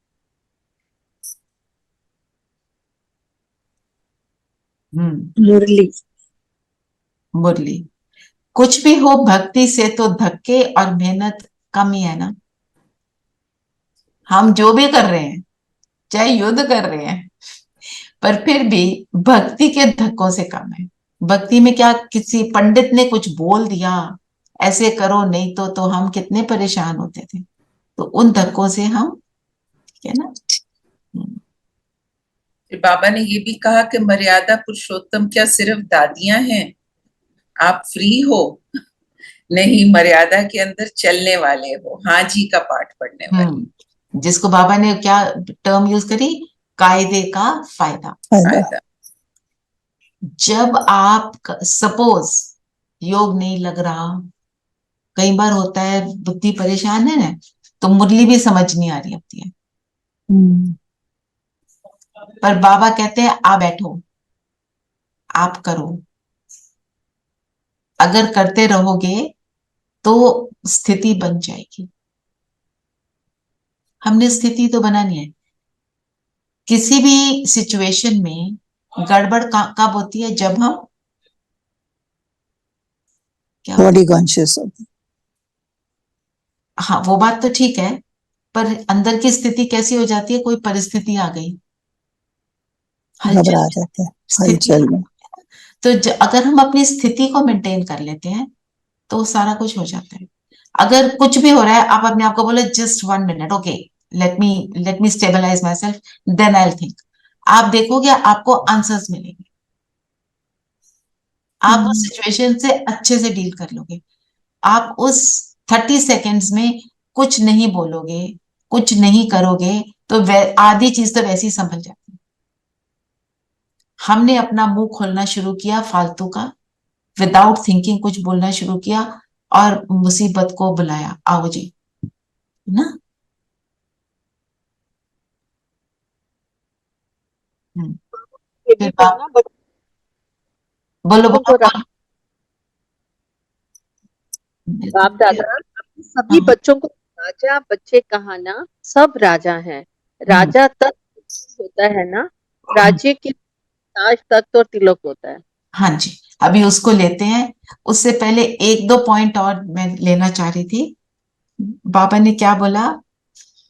मुरली। मुरली। कुछ भी हो, भक्ति से तो धक्के और मेहनत कम ही है ना। हम जो भी कर रहे हैं, चाहे युद्ध कर रहे हैं, पर फिर भी भक्ति के धक्कों से कम है। भक्ति में क्या, किसी पंडित ने कुछ बोल दिया ऐसे करो नहीं तो हम कितने परेशान होते थे। तो उन धक्कों से हम, ठीक है ना। बाबा ने ये भी कहा कि मर्यादा पुरुषोत्तम क्या सिर्फ दादियां हैं, आप फ्री हो नहीं, मर्यादा के अंदर चलने वाले हो, हाँ जी का पाठ पढ़ने वाले। जिसको बाबा ने क्या टर्म यूज करी, कायदे का फायदा। जब आप सपोज योग नहीं लग रहा, कई बार होता है बुद्धि परेशान है ना, तो मुरली भी समझ नहीं आ रही होती है, पर बाबा कहते हैं आप बैठो, आप करो। अगर करते रहोगे तो स्थिति बन जाएगी। हमने स्थिति तो बनानी है। किसी भी सिचुएशन में गड़बड़ कब होती है, जब हम क्या बॉडी कॉन्शियस होते। हाँ वो बात तो ठीक है, पर अंदर की स्थिति कैसी हो जाती है, कोई परिस्थिति आ गई, घबरा जाते हैं हलचल में। तो अगर हम अपनी स्थिति को मेंटेन कर लेते हैं तो सारा कुछ हो जाता है। अगर कुछ भी हो रहा है, आप अपने आप को बोले just 1 minute, okay, let me stabilise myself, then I will think. आप देखोगे आपको आंसर्स मिलेंगे, आप उस सिचुएशन से अच्छे से डील कर लोगे। आप उस 30 सेकेंड्स में कुछ नहीं बोलोगे, कुछ नहीं करोगे, तो आधी चीज तो वैसे ही संभल जाती है। हमने अपना मुंह खोलना शुरू किया फालतू का, विदाउट थिंकिंग कुछ बोलना शुरू किया और मुसीबत को बुलाया, आओ जी, ना। ये भी बोलना बोलो बाप दादा सभी बच्चों को राजा बच्चे कहाना, सब राजा हैं, राजा तत्व होता है ना, राज्य के ताज तख्त और तिलक होता है। हाँ जी, अभी उसको लेते हैं। उससे पहले एक दो पॉइंट और मैं लेना चाह रही थी। बाबा ने क्या बोला,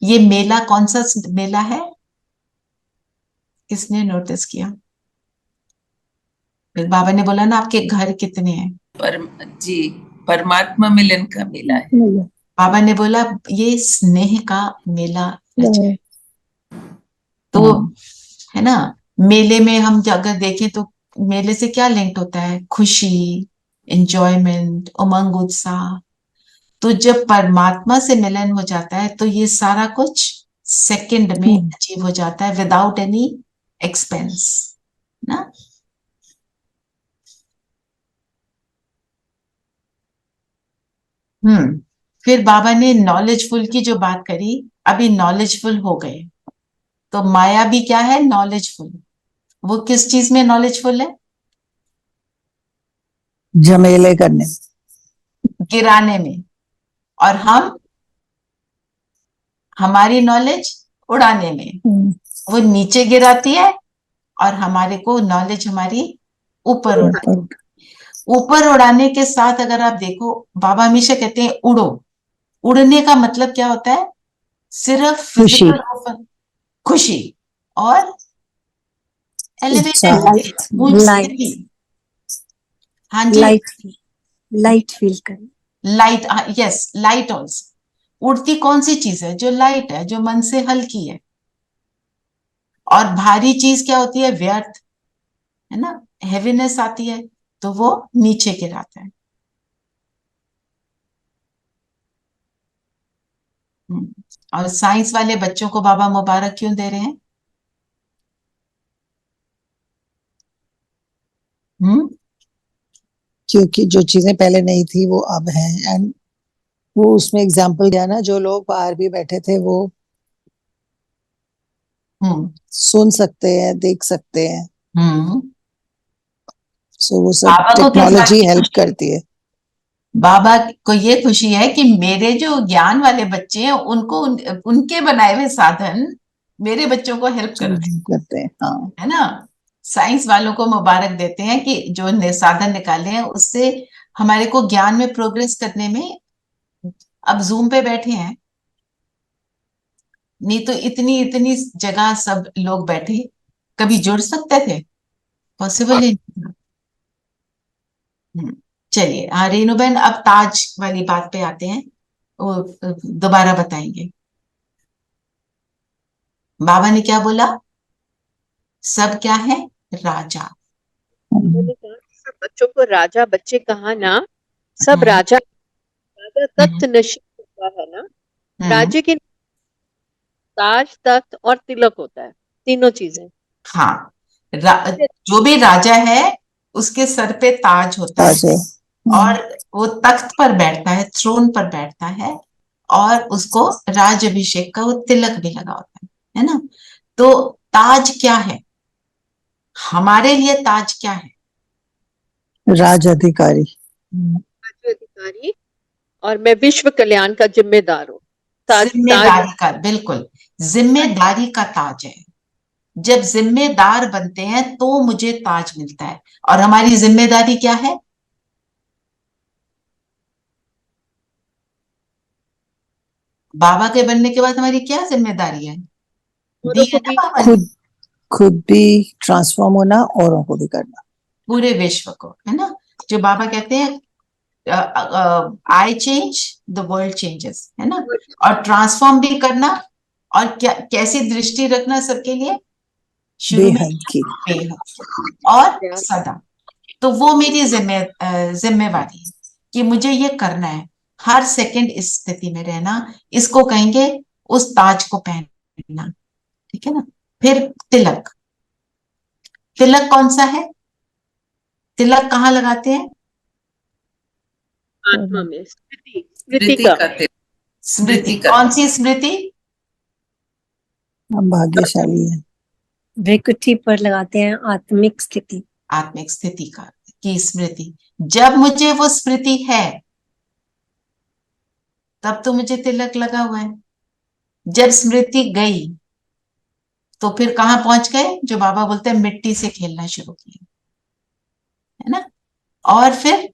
ये मेला कौन सा मेला है, किसने नोटिस किया? फिर बाबा ने बोला ना, आपके घर कितने हैं? जी, परमात्मा मिलन का मेला है। बाबा ने बोला ये स्नेह का मेला है। तो है ना, मेले में हम अगर देखें तो मेले से क्या लिंक होता है? खुशी, एंजॉयमेंट, उमंग, उत्साह। तो जब परमात्मा से मिलन हो जाता है तो ये सारा कुछ सेकंड में अचीव हो जाता है, विदाउट एनी एक्सपेंस ना। फिर बाबा ने नॉलेजफुल की जो बात करी, अभी नॉलेजफुल हो गए तो माया भी क्या है? नॉलेजफुल। वो किस चीज में नॉलेजफुल है? झमेले करने, गिराने में। और हम, हमारी नॉलेज उड़ाने में। वो नीचे गिराती है और हमारे को नॉलेज हमारी ऊपर उड़ाती है। ऊपर उड़ाने के साथ अगर आप देखो, बाबा हमेशा कहते हैं उड़ो। उड़ने का मतलब क्या होता है? सिर्फ फिजिकल खुशी और एलिवेटेड हाँ जी, लाइट फील करना, लाइट, यस, लाइट ऑल्सो। उड़ती कौन सी चीज है? जो लाइट है, जो मन से हल्की है। और भारी चीज क्या होती है? व्यर्थ, है ना, हेवीनेस आती है तो वो नीचे गिराता है। और साइंस वाले बच्चों को बाबा मुबारक क्यों दे रहे हैं? क्योंकि जो चीजें पहले नहीं थी वो अब हैं। एंड वो उसमें एग्जाम्पल दिया ना, जो लोग बाहर भी बैठे थे वो सुन सकते हैं, देख सकते हैं। सो वो सब बाबा को किस बात टेक्नोलॉजी की हेल्प खुशी? करती है। बाबा को ये खुशी है कि मेरे जो ज्ञान वाले बच्चे हैं उनको उनके बनाए हुए साधन मेरे बच्चों को हेल्प करते हैं। हाँ, है ना। साइंस वालों को मुबारक देते हैं कि जो साधन निकाले हैं उससे हमारे को ज्ञान में प्रोग्रेस करने में। अब जूम पे बैठे हैं, नहीं तो इतनी इतनी जगह सब लोग बैठे कभी जुड़ सकते थे? पॉसिबल ही नहीं। चलिए, हाँ रेनू बहन, अब ताज वाली बात पे आते हैं, वो दोबारा बताएंगे। बाबा ने क्या बोला? सब क्या है? राजा। उन्होंने कहा सब बच्चों को राजा, बच्चे कहा ना, सब राजा, राजा तख्त नशीब होता है ना। राज्य के ताज, तख्त और तिलक होता है, तीनों चीजें। हाँ, जो भी राजा है उसके सर पे ताज होता है और वो तख्त पर बैठता है, थ्रोन पर बैठता है, और उसको राज अभिषेक का वो तिलक भी लगा होता है ना। तो ताज क्या है? हमारे लिए ताज क्या है? राज अधिकारी। राज्य अधिकारी, और मैं विश्व कल्याण का जिम्मेदार हूँ। जिम्मेदारी का, बिल्कुल, जिम्मेदारी का ताज है। जब जिम्मेदार बनते हैं तो मुझे ताज मिलता है। और हमारी जिम्मेदारी क्या है? बाबा के बनने के बाद हमारी क्या जिम्मेदारी है? दी है ना बाबा ने। खुद भी ट्रांसफॉर्म होना, औरों को भी करना, पूरे विश्व को, है ना। जो बाबा कहते हैं I change the world changes, है ना। और ट्रांसफॉर्म भी करना, और क्या, कैसी दृष्टि रखना सबके लिए? शुरू में बेहद की। बेहद और सदा। तो वो मेरी जिम्मेवारी है कि मुझे ये करना है, हर सेकंड इस स्थिति में रहना। इसको कहेंगे उस ताज को पहनना, ठीक है ना। फिर तिलक। तिलक कौन सा है? तिलक कहाँ लगाते हैं? आत्मा में, स्मृति का तिलक। स्मृति, कौन सी स्मृति? हम भाग्यशाली हैं। भ्रिकुटी पर लगाते हैं, आत्मिक स्थिति। आत्मिक स्थिति का की स्मृति। जब मुझे वो स्मृति है तब तो मुझे तिलक लगा हुआ है। जब स्मृति गई तो फिर कहाँ पहुंच गए, जो बाबा बोलते हैं मिट्टी से खेलना शुरू किया, है ना। और फिर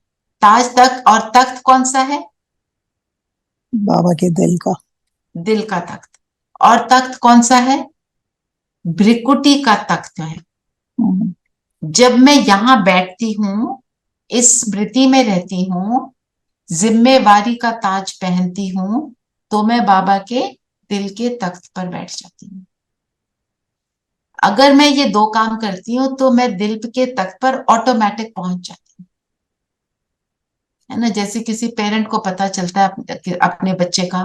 ताज तख्त, और तख्त कौन सा है, बाबा के दिल का। दिल का तख्त। और तख्त कौन सा है, भ्रिकुटी का तख्त है। हम्म, जब मैं यहाँ बैठती हूँ, इस स्मृति में रहती हूँ, जिम्मेवारी का ताज पहनती हूँ, तो मैं बाबा के दिल के तख्त पर बैठ जाती हूँ। अगर मैं ये दो काम करती हूँ तो मैं दिल के तख्त पर ऑटोमेटिक पहुंच जाती हूँ, है ना। जैसे किसी पेरेंट को पता चलता है अपने बच्चे का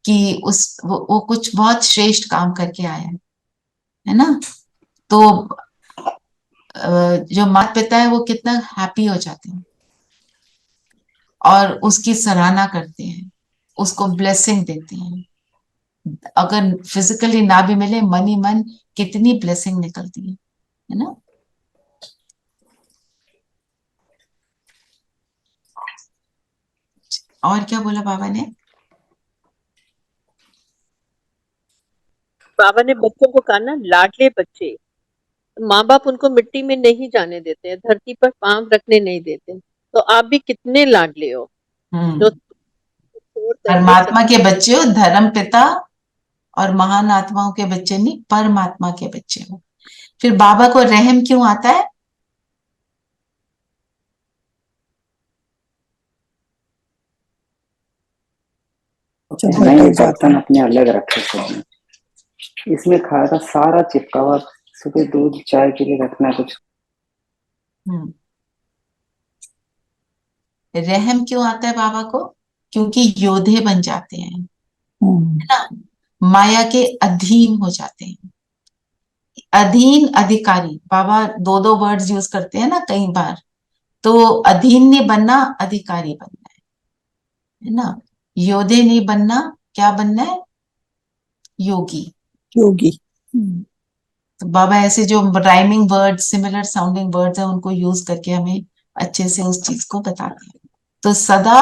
कि वो कुछ बहुत श्रेष्ठ काम करके आया है ना, तो जो माता पिता है वो कितना हैप्पी हो जाते हैं और उसकी सराहना करते हैं, उसको ब्लेसिंग देते हैं। अगर फिजिकली ना भी मिले, मन ही मन कितनी ब्लेसिंग निकलती है ना। और क्या बोला बाबा ने, बाबा ने बच्चों को कहा ना, लाडले बच्चे, माँ बाप उनको मिट्टी में नहीं जाने देते हैं, धरती पर पांव रखने नहीं देते, तो आप भी कितने लाडले हो, जो छोड़ करके परमात्मा के बच्चे हो, धर्म पिता और महान आत्माओं के बच्चे नहीं, परमात्मा के बच्चे हो। फिर बाबा को रहम क्यों आता है, नहीं बर्तन अपने अलग रखे थे, इसमें खाया था सारा चिपका हुआ, सुबह दूध चाय के लिए रखना है कुछ। रहम क्यों आता है बाबा को, क्योंकि योद्धे बन जाते हैं, है ना, माया के अधीन हो जाते हैं। अधीन अधिकारी, बाबा दो दो वर्ड्स यूज करते हैं ना कई बार, तो अधीन नहीं बनना, अधिकारी बनना है ना। योद्धे नहीं बनना, क्या बनना है, योगी। योगी। तो बाबा ऐसे जो rhyming words, similar sounding words है, उनको यूज करके हमें अच्छे से उस चीज को बताते हैं। तो सदा,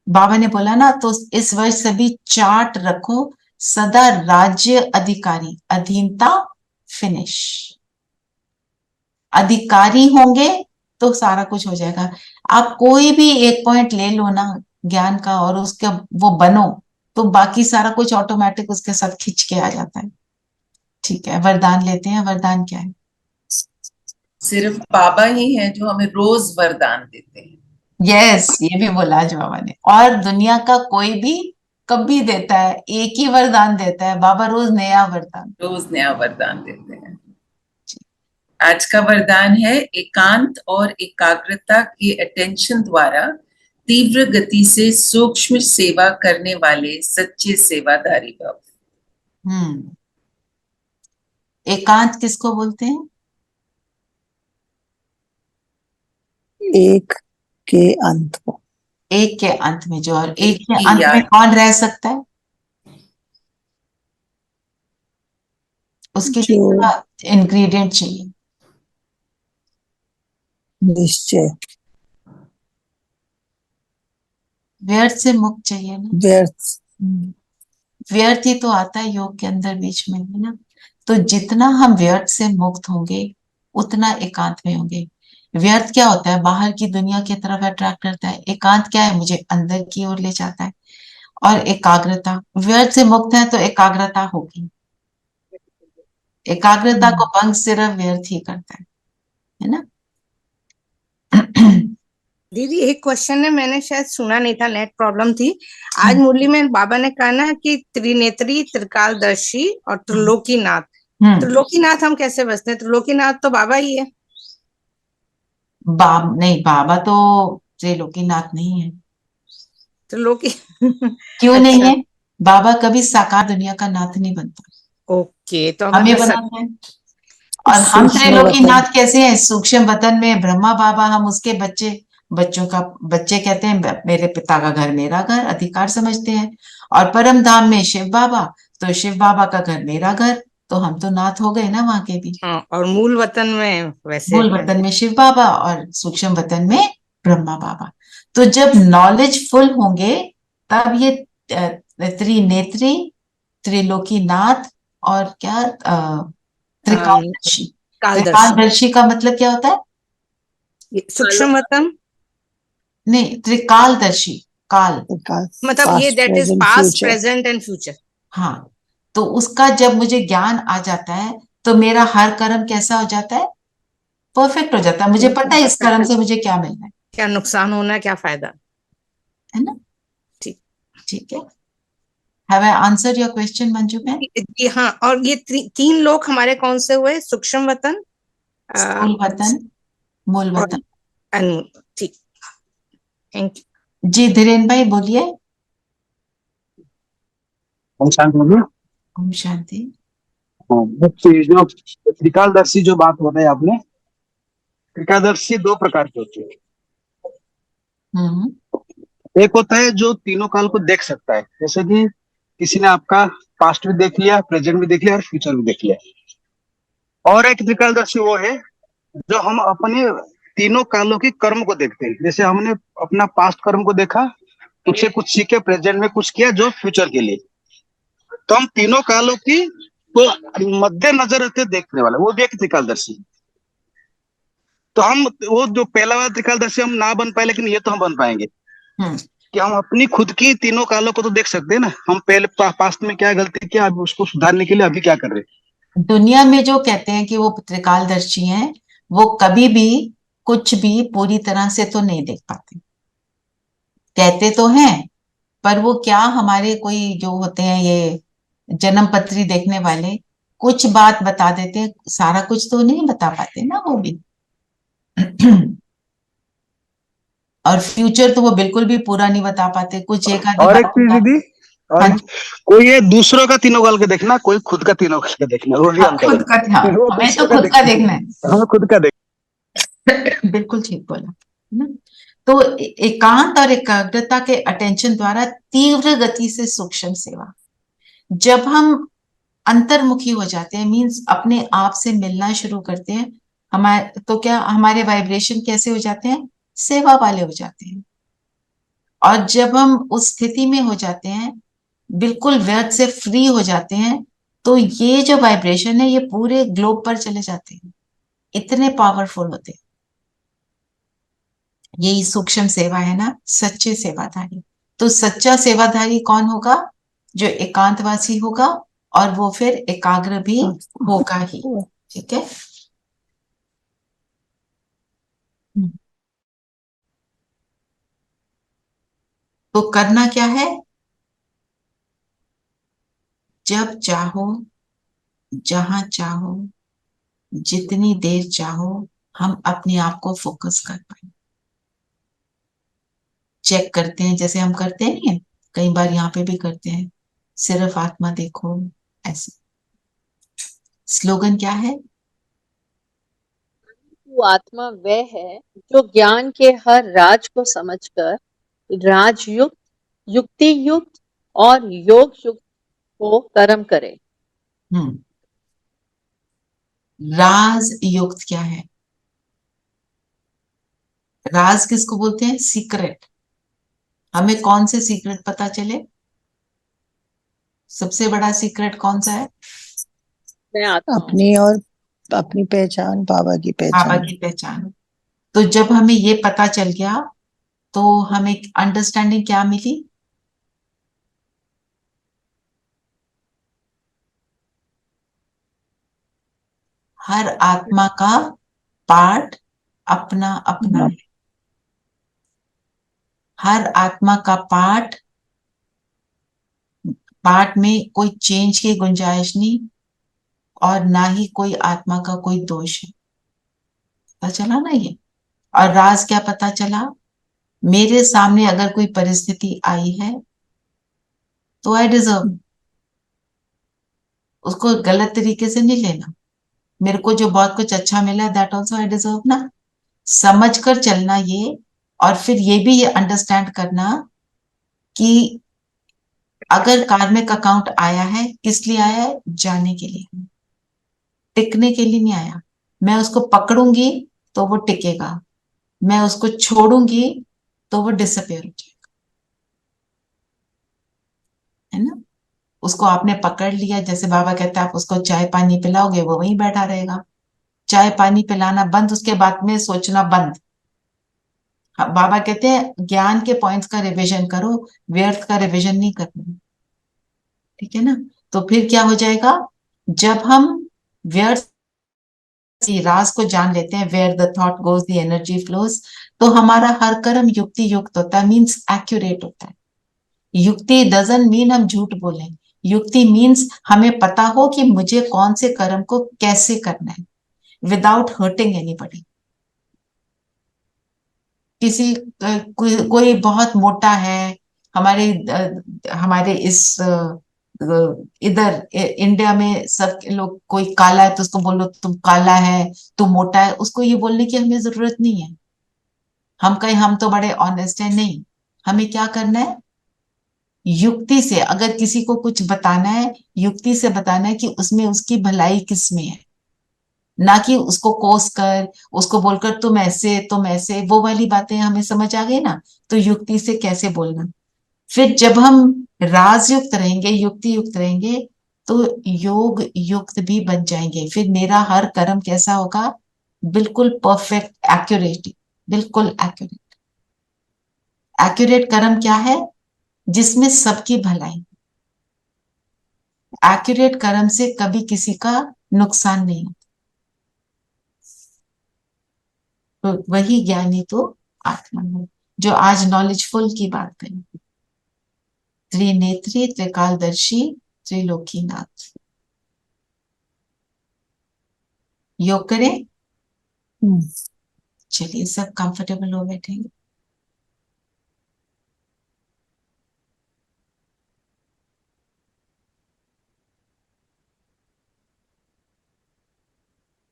बाबा ने बोला ना, तो इस वर्ष सभी चार्ट रखो, सदा राज्य अधिकारी, अधीनता फिनिश। अधिकारी होंगे तो सारा कुछ हो जाएगा। आप कोई भी एक पॉइंट ले लो ना ज्ञान का और उसके वो बनो, तो बाकी सारा कुछ ऑटोमेटिक उसके साथ खिंच के आ जाता है। ठीक है, वरदान लेते हैं। वरदान क्या है, सिर्फ बाबा ही हैं जो हमें रोज वरदान देते हैं। यस, ये भी बोला आज बाबा ने। और दुनिया का कोई भी कभी देता है, एक ही वरदान देता है, बाबा रोज नया वरदान, रोज नया वरदान देते हैं। आज का वरदान है, एकांत और एकाग्रता के अटेंशन द्वारा तीव्र गति से सूक्ष्म सेवा करने वाले सच्चे सेवादारी भव। एकांत किसको बोलते हैं, एक के अंत को। एक के अंत में जो, और एक के की अंत में याद। कौन रह सकता है, उसके लिए जो क्या इंग्रेडिएंट चाहिए, निश्चय, व्यर्थ से मुक्त चाहिए ना। व्यर्थ। व्यर्थ ही तो आता है योग के अंदर बीच में, है ना। तो जितना हम व्यर्थ से मुक्त होंगे उतना एकांत में होंगे। व्यर्थ क्या होता है, बाहर की दुनिया की तरफ अट्रैक्ट करता है। एकांत क्या है, मुझे अंदर की ओर ले जाता है। और एकाग्रता, व्यर्थ से मुक्त है तो एकाग्रता होगी। एकाग्रता को भंग सिर्फ व्यर्थ ही करता है ना। दीदी एक क्वेश्चन है, मैंने शायद सुना नहीं था, नेट प्रॉब्लम थी। आज मुरली में बाबा ने कहा ना कि त्रिनेत्री, त्रिकालदर्शी और त्रिलोकीनाथ। त्रिलोकीनाथ हम कैसे बसते हैं, त्रिलोकीनाथ तो बाबा ही है। नहीं, बाबा तो त्रिलोकीनाथ नहीं है। त्रिलोकी क्यों नहीं है, बाबा कभी साकार दुनिया का नाथ नहीं बनता। ओके, तो हम ये बनाते हैं। और हम त्रिलोकीनाथ कैसे हैं, सूक्ष्म वतन में ब्रह्मा बाबा, हम उसके बच्चे, बच्चों का बच्चे कहते हैं, मेरे पिता का घर मेरा घर, अधिकार समझते हैं। और परम धाम में शिव बाबा, तो शिव बाबा का घर मेरा घर, तो हम तो नाथ हो गए ना वहां के भी। और मूल वतन में वैसे, मूल वतन में शिव बाबा और सूक्ष्म वतन में ब्रह्मा बाबा। तो जब नॉलेज फुल होंगे तब ये त्रिनेत्री, त्रिलोकीनाथ और क्या त्रिकालदर्शी। कालदर्शी त्रिकालदर्शी का मतलब क्या होता है? सूक्ष्मतम, नहीं, त्रिकालदर्शी, काल मतलब ये Past, that is present, past, future. Present and future. हाँ, तो उसका जब मुझे ज्ञान आ जाता है तो मेरा हर कर्म कैसा हो जाता है? परफेक्ट हो जाता है। मुझे पता है इस कर्म से मुझे क्या मिलना है क्या नुकसान होना, क्या फायदा। है ना? ठीक। ठीक है। Have I answered your question Manju ma'am? जी हाँ, और ये तीन लोग हमारे कौन से हुए? सूक्ष्म वतन, स्थूल वतन, मूल वतन। ठीक, थैंक यू। जी धीरेन भाई बोलिए। हम शांत होंगे। ओम शांति। हाँ, बच्चे जो त्रिकालदर्शी जो बात बताई आपने, त्रिकालदर्शी दो प्रकार के होते हैं। एक होता है जो तीनों काल को देख सकता है, जैसे कि किसी ने आपका पास्ट भी देख लिया, प्रेजेंट भी देख लिया और फ्यूचर भी देख लिया। और एक त्रिकालदर्शी वो है जो हम अपने तीनों कालों की कर्म को देखते हैं। जैसे हमने अपना पास्ट कर्म को देखा, उससे कुछ सीखे, प्रेजेंट में कुछ किया जो फ्यूचर के लिए, तो हम तीनों कालों की तो मद्देनजर रखते हुए देखने वाला, वो भी एक त्रिकालदर्शी। तो हम वो जो पहला वाला त्रिकालदर्शी हम ना बन पाए, लेकिन ये तो हम बन पाएंगे कि हम अपनी खुद की तीनों कालों को तो देख सकते हैं ना। हम पहले पास्ट में क्या गलती किया, अभी उसको सुधारने के लिए अभी क्या कर रहे हैं। दुनिया में जो कहते हैं कि वो त्रिकालदर्शी हैं, वो कभी भी कुछ भी पूरी तरह से तो नहीं देख पाते। कहते तो हैं, पर वो क्या, हमारे कोई जो होते हैं ये जन्म पत्री देखने वाले, कुछ बात बता देते हैं, सारा कुछ तो नहीं बता पाते ना वो भी। और फ्यूचर तो वो बिल्कुल भी पूरा नहीं बता पाते, कुछ एक आधी और एक बात चीज बता। दीदी, और कोई ये दूसरों का तीनों काल के देखना, कोई खुद का तीनों काल के देखना, वो भी हम खुद का, हाँ, वो हमें तो दूसरों खुद का देखना है। हमें खुद का देख। बिल्कुल ठीक बोला ना। तो एकांत और एकाग्रता के अटेंशन द्वारा तीव्र गति से सूक्ष्म सेवा, जब हम अंतर्मुखी हो जाते हैं, मींस अपने आप से मिलना शुरू करते हैं, हमारे तो क्या हमारे वाइब्रेशन कैसे हो जाते हैं? सेवा वाले हो जाते हैं। और जब हम उस स्थिति में हो जाते हैं, बिल्कुल व्यर्थ से फ्री हो जाते हैं, तो ये जो वाइब्रेशन है ये पूरे ग्लोब पर चले जाते हैं, इतने पावरफुल होते हैं। यही सूक्ष्म सेवा है ना, सच्चे सेवाधारी। तो सच्चा सेवाधारी कौन होगा? जो एकांतवासी होगा, और वो फिर एकाग्र भी होगा ही। ठीक है। तो करना क्या है? जब चाहो, जहां चाहो, जितनी देर चाहो, हम अपने आप को फोकस कर पाए। चेक करते हैं, जैसे हम करते हैं, कई बार यहाँ पे भी करते हैं, सिर्फ आत्मा देखो, ऐसे। स्लोगन क्या है? वो आत्मा वह है जो ज्ञान के हर राज को समझकर राजयुक्त, युक्ति युक्त और योग युक्त को कर्म करे। राज युक्त क्या है? राज किसको बोलते हैं? सीक्रेट। हमें कौन से सीक्रेट पता चले? सबसे बड़ा सीक्रेट कौन सा है? मैं आत्मा हूँ। अपनी और अपनी पहचान, बाबा की बाबा पहचान। की पहचान। तो जब हमें ये पता चल गया, तो हमें अंडरस्टैंडिंग क्या मिली? हर आत्मा का पार्ट अपना अपना है। हर आत्मा का पार्ट में कोई चेंज की गुंजाइश नहीं, और ना ही कोई आत्मा का कोई दोष है। पता चला ना ये? और राज क्या पता चला? मेरे सामने अगर कोई परिस्थिति आई है, तो आई डिजर्व, उसको गलत तरीके से नहीं लेना। मेरे को जो बहुत कुछ अच्छा मिला, दैट ऑल्सो आई डिजर्व ना। समझ कर चलना ये, और फिर ये भी ये अंडरस्टैंड करना कि अगर कार्मिक अकाउंट आया है, किस लिए आया है? जाने के लिए, टिकने के लिए नहीं आया। मैं उसको पकड़ूंगी तो वो टिकेगा, मैं उसको छोड़ूंगी तो वो डिसअपेयर हो जाएगा, है ना? उसको आपने पकड़ लिया, जैसे बाबा कहते हैं आप उसको चाय पानी पिलाओगे वो वहीं बैठा रहेगा। चाय पानी पिलाना बंद, उसके बाद में सोचना बंद। हाँ, बाबा कहते हैं ज्ञान के पॉइंट्स का रिवीजन करो, व्यर्थ का रिवीजन नहीं करना। ठीक है ना? तो फिर क्या हो जाएगा, जब हम व्यर्थ की राज को जान लेते हैं, where the thought goes the energy flows, तो हमारा हर कर्म युक्ति युक्त होता है, मीन्स एक्यूरेट होता है। युक्ति डजंट मीन हम झूठ बोलें, युक्ति मीन्स हमें पता हो कि मुझे कौन से कर्म को कैसे करना है, विदाउट हर्टिंग एनीबॉडी। किसी कोई बहुत मोटा है, हमारे हमारे इस इधर इंडिया में सब लोग, कोई काला है तो उसको बोलो तुम काला है, तुम मोटा है, उसको ये बोलने की हमें जरूरत नहीं है। हम कहें हम तो बड़े ऑनेस्ट हैं, नहीं। हमें क्या करना है, युक्ति से, अगर किसी को कुछ बताना है, युक्ति से बताना है कि उसमें उसकी भलाई किस में है, ना कि उसको कोस कर, उसको बोलकर तुम ऐसे, वो वाली बातें हमें समझ आ गई ना। तो युक्ति से कैसे बोलना। फिर जब हम राज युक्त रहेंगे, युक्ति युक्त रहेंगे, तो योग युक्त भी बन जाएंगे। फिर मेरा हर कर्म कैसा होगा, बिल्कुल परफेक्ट, एक्यूरेट, बिल्कुल एक्यूरेट। एक्यूरेट कर्म क्या है, जिसमें सबकी भलाई। एक्यूरेट कर्म से कभी किसी का नुकसान नहीं होता। तो वही ज्ञानी तो आत्मा है, जो आज नॉलेजफुल की बात करें। त्रिनेत्री, त्रिकालदर्शी, त्रिलोकीनाथ। योग करें। चलिए सब कंफर्टेबल हो बैठेंगे।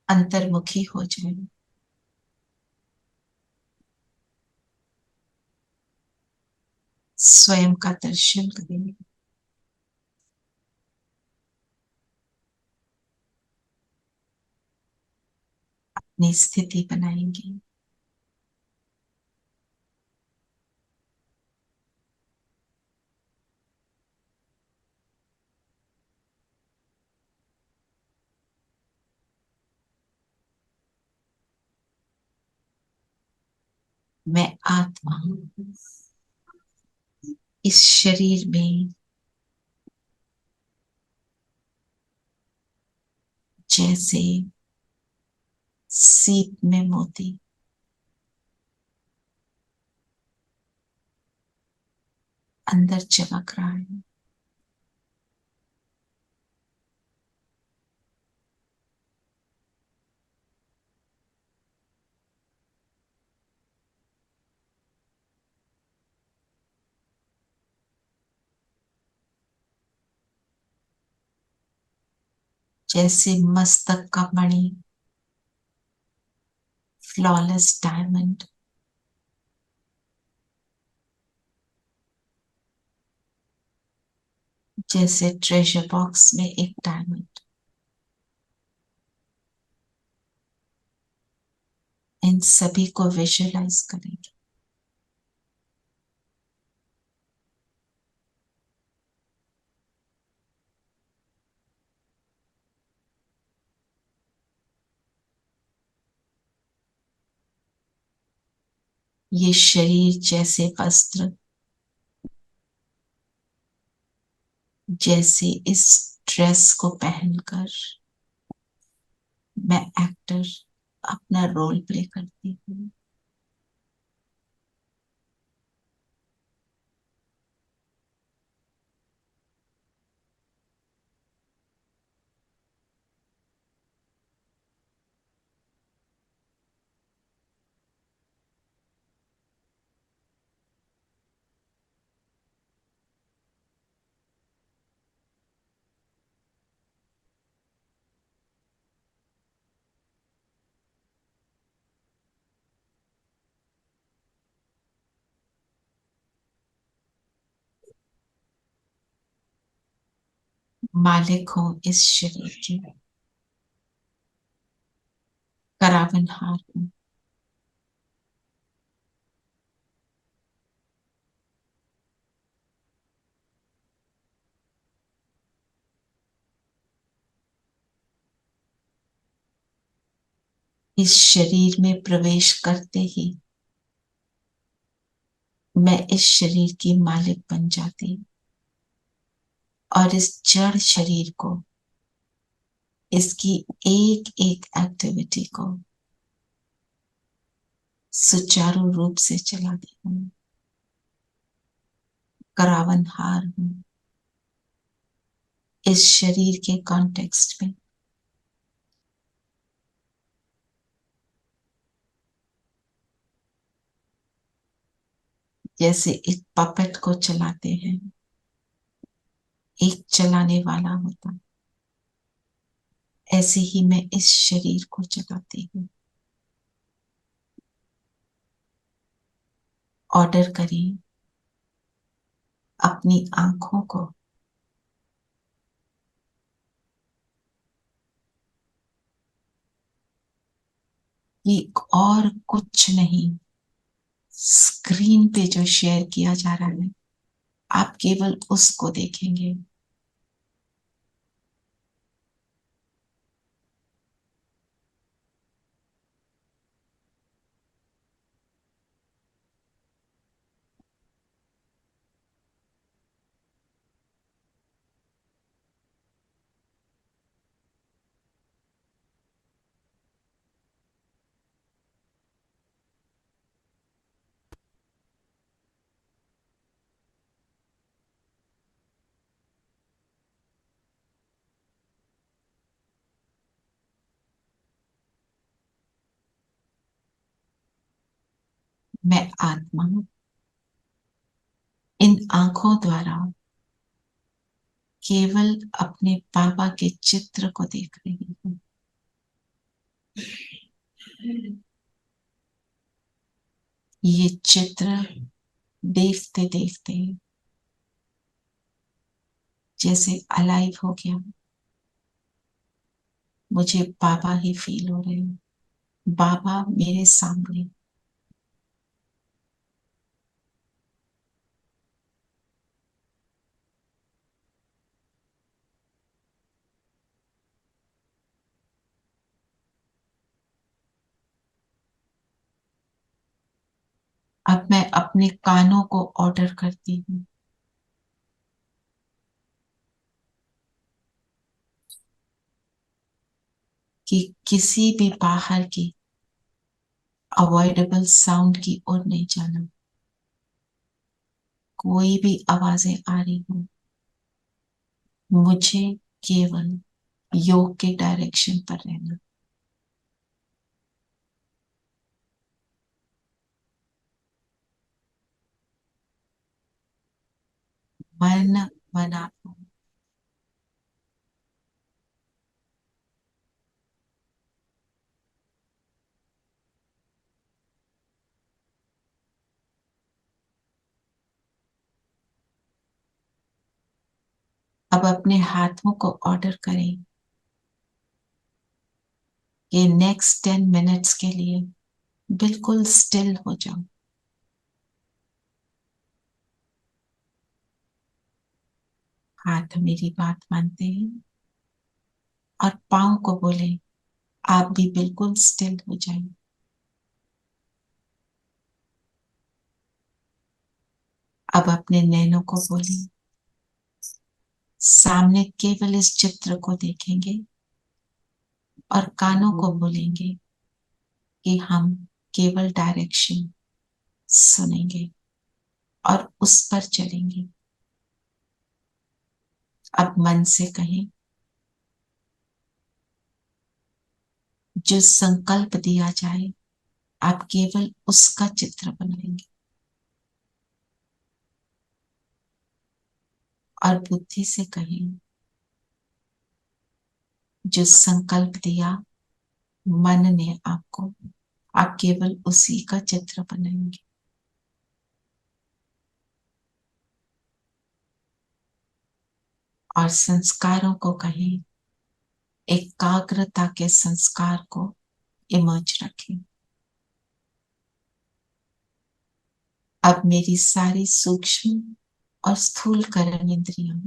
अंतर्मुखी हो जाए। स्वयं का दर्शन करेंगे। अपनी स्थिति बनाएंगे। मैं आत्मा हूं, इस शरीर में जैसे सीप में मोती, अंदर चमक रहा है। जैसे मस्तक का मणि, फ्लॉलेस डायमंड, जैसे ट्रेजर बॉक्स में एक डायमंड। इन सभी को विजुअलाइज करेंगे। ये शरीर जैसे वस्त्र, जैसे इस ड्रेस को पहनकर मैं एक्टर अपना रोल प्ले करती हूँ। मालिक हूं इस शरीर की, करावनहार हूं। इस शरीर में प्रवेश करते ही मैं इस शरीर की मालिक बन जाती और इस जड़ शरीर को, इसकी एक एक एक्टिविटी को सुचारू रूप से चलाती हूँ, करावनहार हूँ इस शरीर के कॉन्टेक्स्ट में। जैसे एक पपेट को चलाते हैं, एक चलाने वाला होता, ऐसे ही मैं इस शरीर को चलाती हूँ। ऑर्डर करें अपनी आंखों को कि और कुछ नहीं, स्क्रीन पे जो शेयर किया जा रहा है आप केवल उसको देखेंगे। मैं आत्मा इन आंखों द्वारा केवल अपने बाबा के चित्र को देख रही हूँ। ये चित्र देखते देखते जैसे अलाइव हो गया, मुझे बाबा ही फील हो रहे हैं, बाबा मेरे सामने। अब मैं अपने कानों को ऑर्डर करती हूँ कि किसी भी बाहर की अवॉइडेबल साउंड की ओर नहीं जाना। कोई भी आवाजें आ रही हो, मुझे केवल योग के डायरेक्शन पर रहना। मन मना अब अपने हाथों को ऑर्डर करें कि नेक्स्ट 10 मिनट्स के लिए बिल्कुल स्टिल हो जाओ। हाथ मेरी बात मानते हैं और पांव को बोले आप भी बिल्कुल स्टिल हो जाए। अब अपने नैनों को बोले, सामने केवल इस चित्र को देखेंगे और कानों को बोलेंगे कि हम केवल डायरेक्शन सुनेंगे और उस पर चलेंगे। अब मन से कहें, जो संकल्प दिया जाए आप केवल उसका चित्र बनाएंगे। और बुद्धि से कहें, जो संकल्प दिया मन ने आपको, आप केवल उसी का चित्र बनाएंगे। और संस्कारों को कहें, एकाग्रता के संस्कार को इमर्ज रखें। अब मेरी सारी सूक्ष्म और स्थूल कर्म इंद्रियां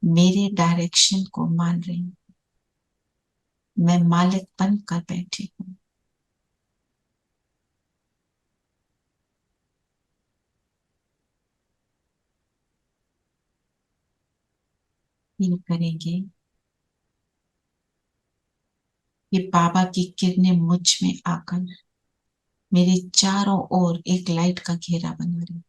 मेरे डायरेक्शन को मान रही हैं। मैं मालिक बनकर बैठी हूँ। फील करेंगे कि बाबा की किरणें मुझ में आकर मेरे चारों ओर एक लाइट का घेरा बना रही।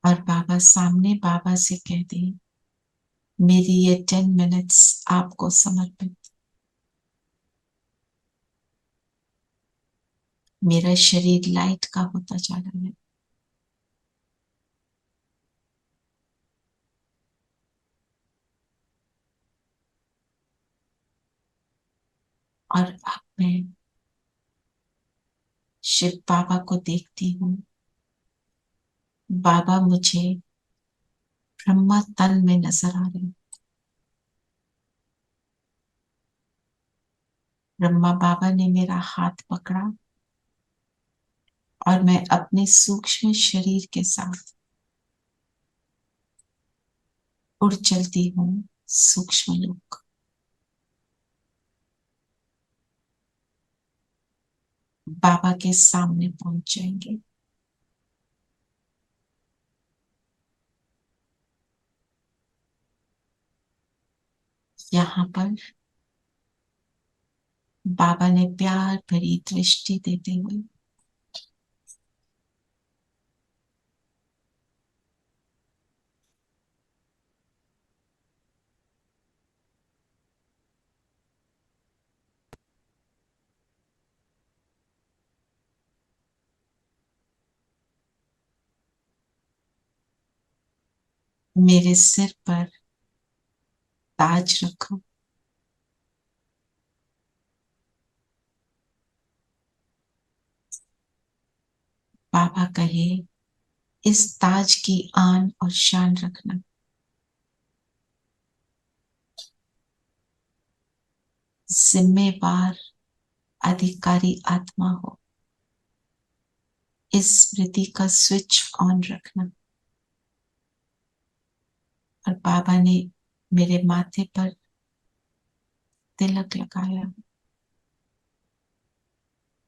और बाबा सामने बाबा से कह दे, मेरी ये 10 मिनट्स आपको समर्पित। मेरा शरीर लाइट का होता जा रहा है। और अब मैं शिव बाबा को देखती हूँ। बाबा मुझे ब्रह्मा तन में नजर आ रहे हैं। ब्रह्मा बाबा ने मेरा हाथ पकड़ा और मैं अपने सूक्ष्म शरीर के साथ उड़ चलती हूँ सूक्ष्म लोक। बाबा के सामने पहुंच जाएंगे। यहाँ पर बाबा ने प्यार भरी दृष्टि देते हुए मेरे सिर पर ताज रखा। बाबा कहे, इस ताज की आन और शान रखना। जिम्मेवार अधिकारी आत्मा हो। इस स्मृति का स्विच ऑन रखना। और बाबा ने मेरे माथे पर तिलक लगाया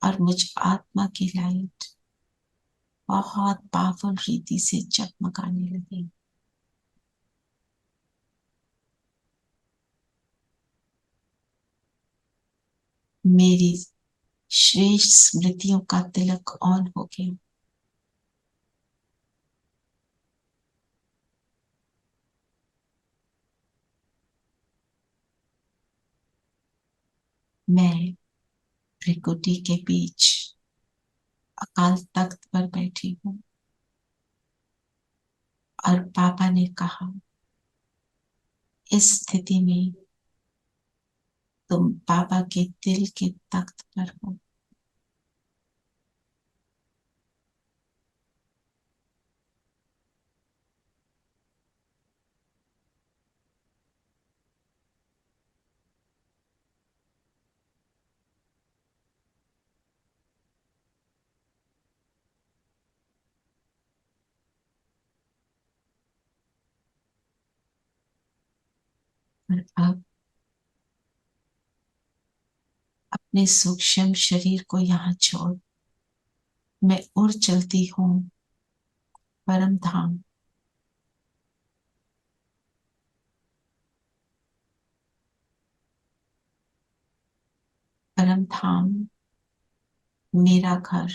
और मुझ आत्मा की लाइट बहुत पावरफुल रीति से जगमगाने लगी। मेरी श्रेष्ठ स्मृतियों का तिलक ऑन हो गया। मैं त्रिकुटी के बीच अकाल तख्त पर बैठी हूँ और बाबा ने कहा, इस स्थिति में तुम बाबा के दिल के तख्त पर हो। और अब अपने सूक्ष्म शरीर को यहाँ छोड़ मैं उड़ चलती हूँ परम धाम। परम धाम मेरा घर।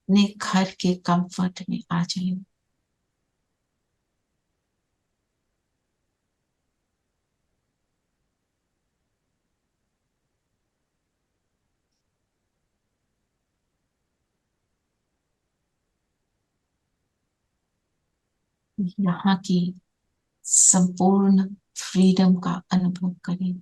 अपने घर के कंफर्ट में आ जाए। यहाँ की संपूर्ण फ्रीडम का अनुभव करें।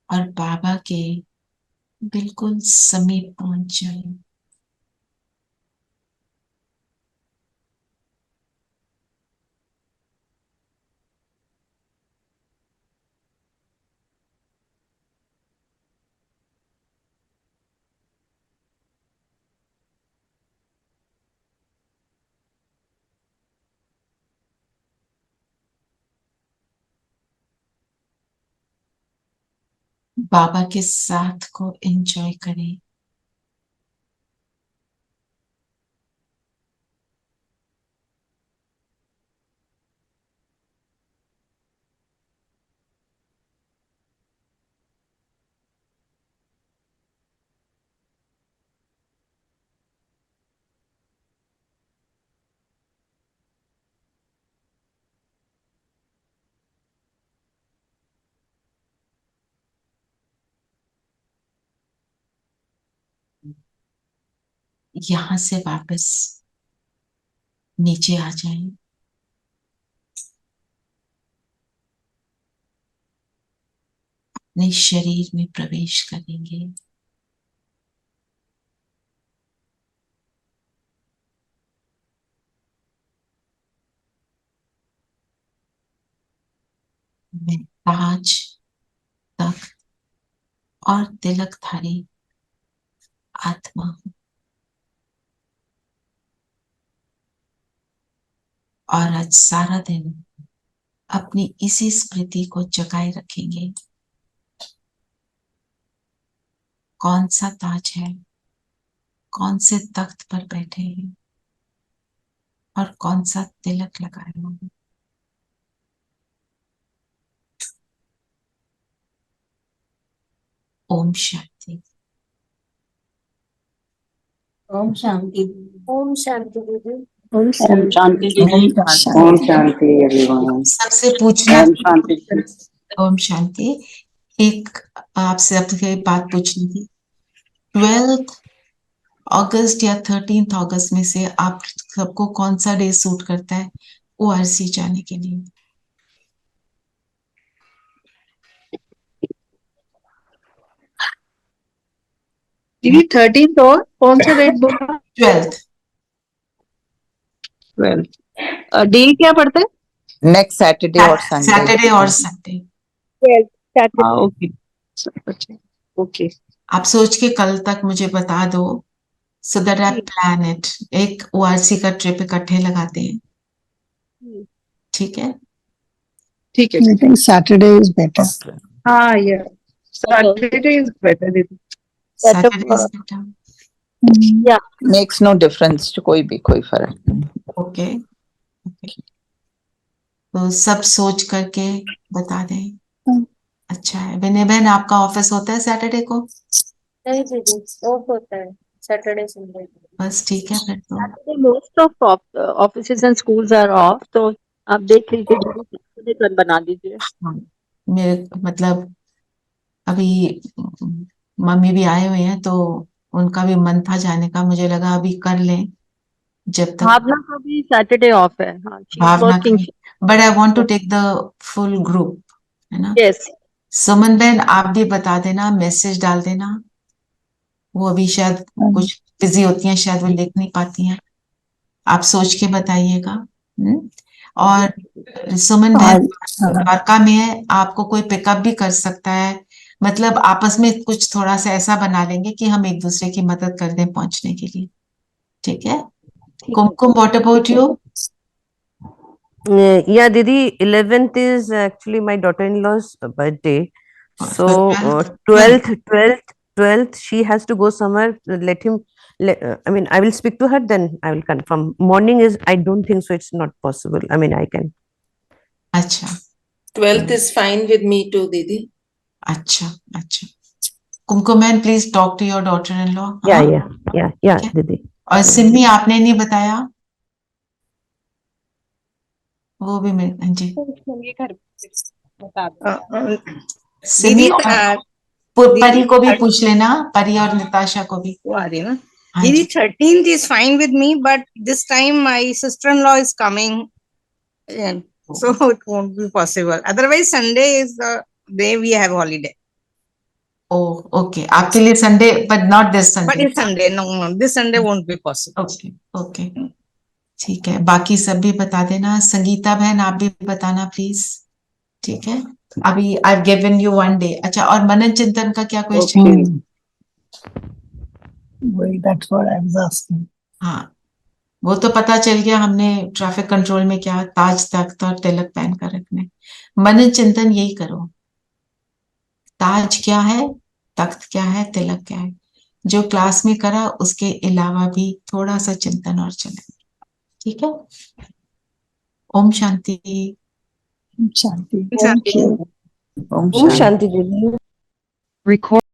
और बाबा के बिल्कुल समीप पहुंच जाए। बाबा के साथ को एंजॉय करें। यहां से वापस नीचे आ जाएं। अपने शरीर में प्रवेश करेंगे। मैं ताज, तख्त और तिलकधारी आत्मा हूं और आज सारा दिन अपनी इसी स्मृति को जगाए रखेंगे। कौन सा ताज है, कौन से तख्त पर बैठे हैं और कौन सा तिलक लगाए हुए हैं। ओम शांति। ओम शांति। ओम शांति दीदी। ओम ओम शांति। शांति दीदी। ओम शांति एवरीवन। सबसे पूछना। ओम शांति। ओम शांति। एक आपसे अब बात पूछनी थी। 12 अगस्त या 13 अगस्त में से आप सबको कौन सा डे सूट करता है ORC जाने के लिए? दीदी 13th और कौन सा डेट बोला? 12th। डे क्या पड़ता है? नेक्स्ट सैटरडे और संडे। सैटरडे और संडे। Okay okay. आप सोच के कल तक मुझे बता दो, so that I plan it. एक ORC का ट्रिप इकट्ठे लगाते हैं, ठीक है? ठीक है। I think Saturday is better. हाँ ये सैटरडे इज बेटर दीदी। Saturday is better. या मेक्स नो डिफरेंस, कोई फर्क नहीं। ओके ओके, तो सब सोच करके बता दें। अच्छा है। विनय बहन, आपका ऑफिस होता है सैटरडे को? नहीं दीदी, ऑफ होता है सैटरडे संडे। बस ठीक है फिर तो। Most of offices and schools are off, तो आप देख लीजिए दीदी, कल बना दीजिए। मेरे मतलब अभी मम्मी भी आए हुए हैं, तो उनका भी मन था जाने का, मुझे लगा अभी कर लें जब तक। भावना का भी सैटरडे ऑफ है। हाँ, भावना का भी, but I want to take the full group, है ना? यस। सुमन बहन, आप भी बता देना, मैसेज डाल देना। वो अभी शायद कुछ बिजी होती हैं, शायद वो लिख नहीं पाती हैं। आप सोच के बताइएगा। और सुमन बहन द्वारका में है, आपको कोई पिकअप भी कर सकता है। मतलब आपस में कुछ थोड़ा सा ऐसा बना लेंगे कि हम एक दूसरे की मदद कर दें पहुंचने के लिए, ठीक है? Kumkum, what about you? Yeah, Didi, 11th is actually my daughter-in-law's birthday. So 12th, she has to go somewhere. I mean, I will speak to her, then I will confirm. Morning is, I don't think so. It's not possible. I mean, I can. अच्छा 12th is fine with me too, Didi. अच्छा अच्छा। Kumkum man, please talk to your daughter in law. Yeah, Didi. और सिमी, आपने नहीं बताया? वो भी मैं, हाँ जी घर बता दो। सिमी, परी को भी पूछ लेना, परी और निताशा को भी। वो आ रही है ना दीदी। 13th is fine with me, but this time my sister-in-law is coming, and so it won't be possible. Otherwise, Sunday is the day we have holiday. Oh okay, आपके लिए Sunday, but not this But Sunday. it's Sunday. No, no, this Sunday won't be possible. Okay okay, ठीक है, बाकी सब भी बता देना. संगीता बहन आप भी बताना प्लीज. ठीक है, अभी I have given you 1 day. अच्छा, और मनन चिंतन का क्या क्वेश्चन? वही, that's what I was asking. हाँ, वो तो पता चल गया हमने ट्रैफिक कंट्रोल में क्या ताज तख्त और तिलक पहन कर रखने. मनन चिंतन यही करो. ताज क्या है, तख्त क्या है, तिलक क्या है, जो क्लास में करा उसके अलावा भी थोड़ा सा चिंतन और चले. ठीक है. ओम शांति. शांति. शांति। Om Om Shanti Didi. Record.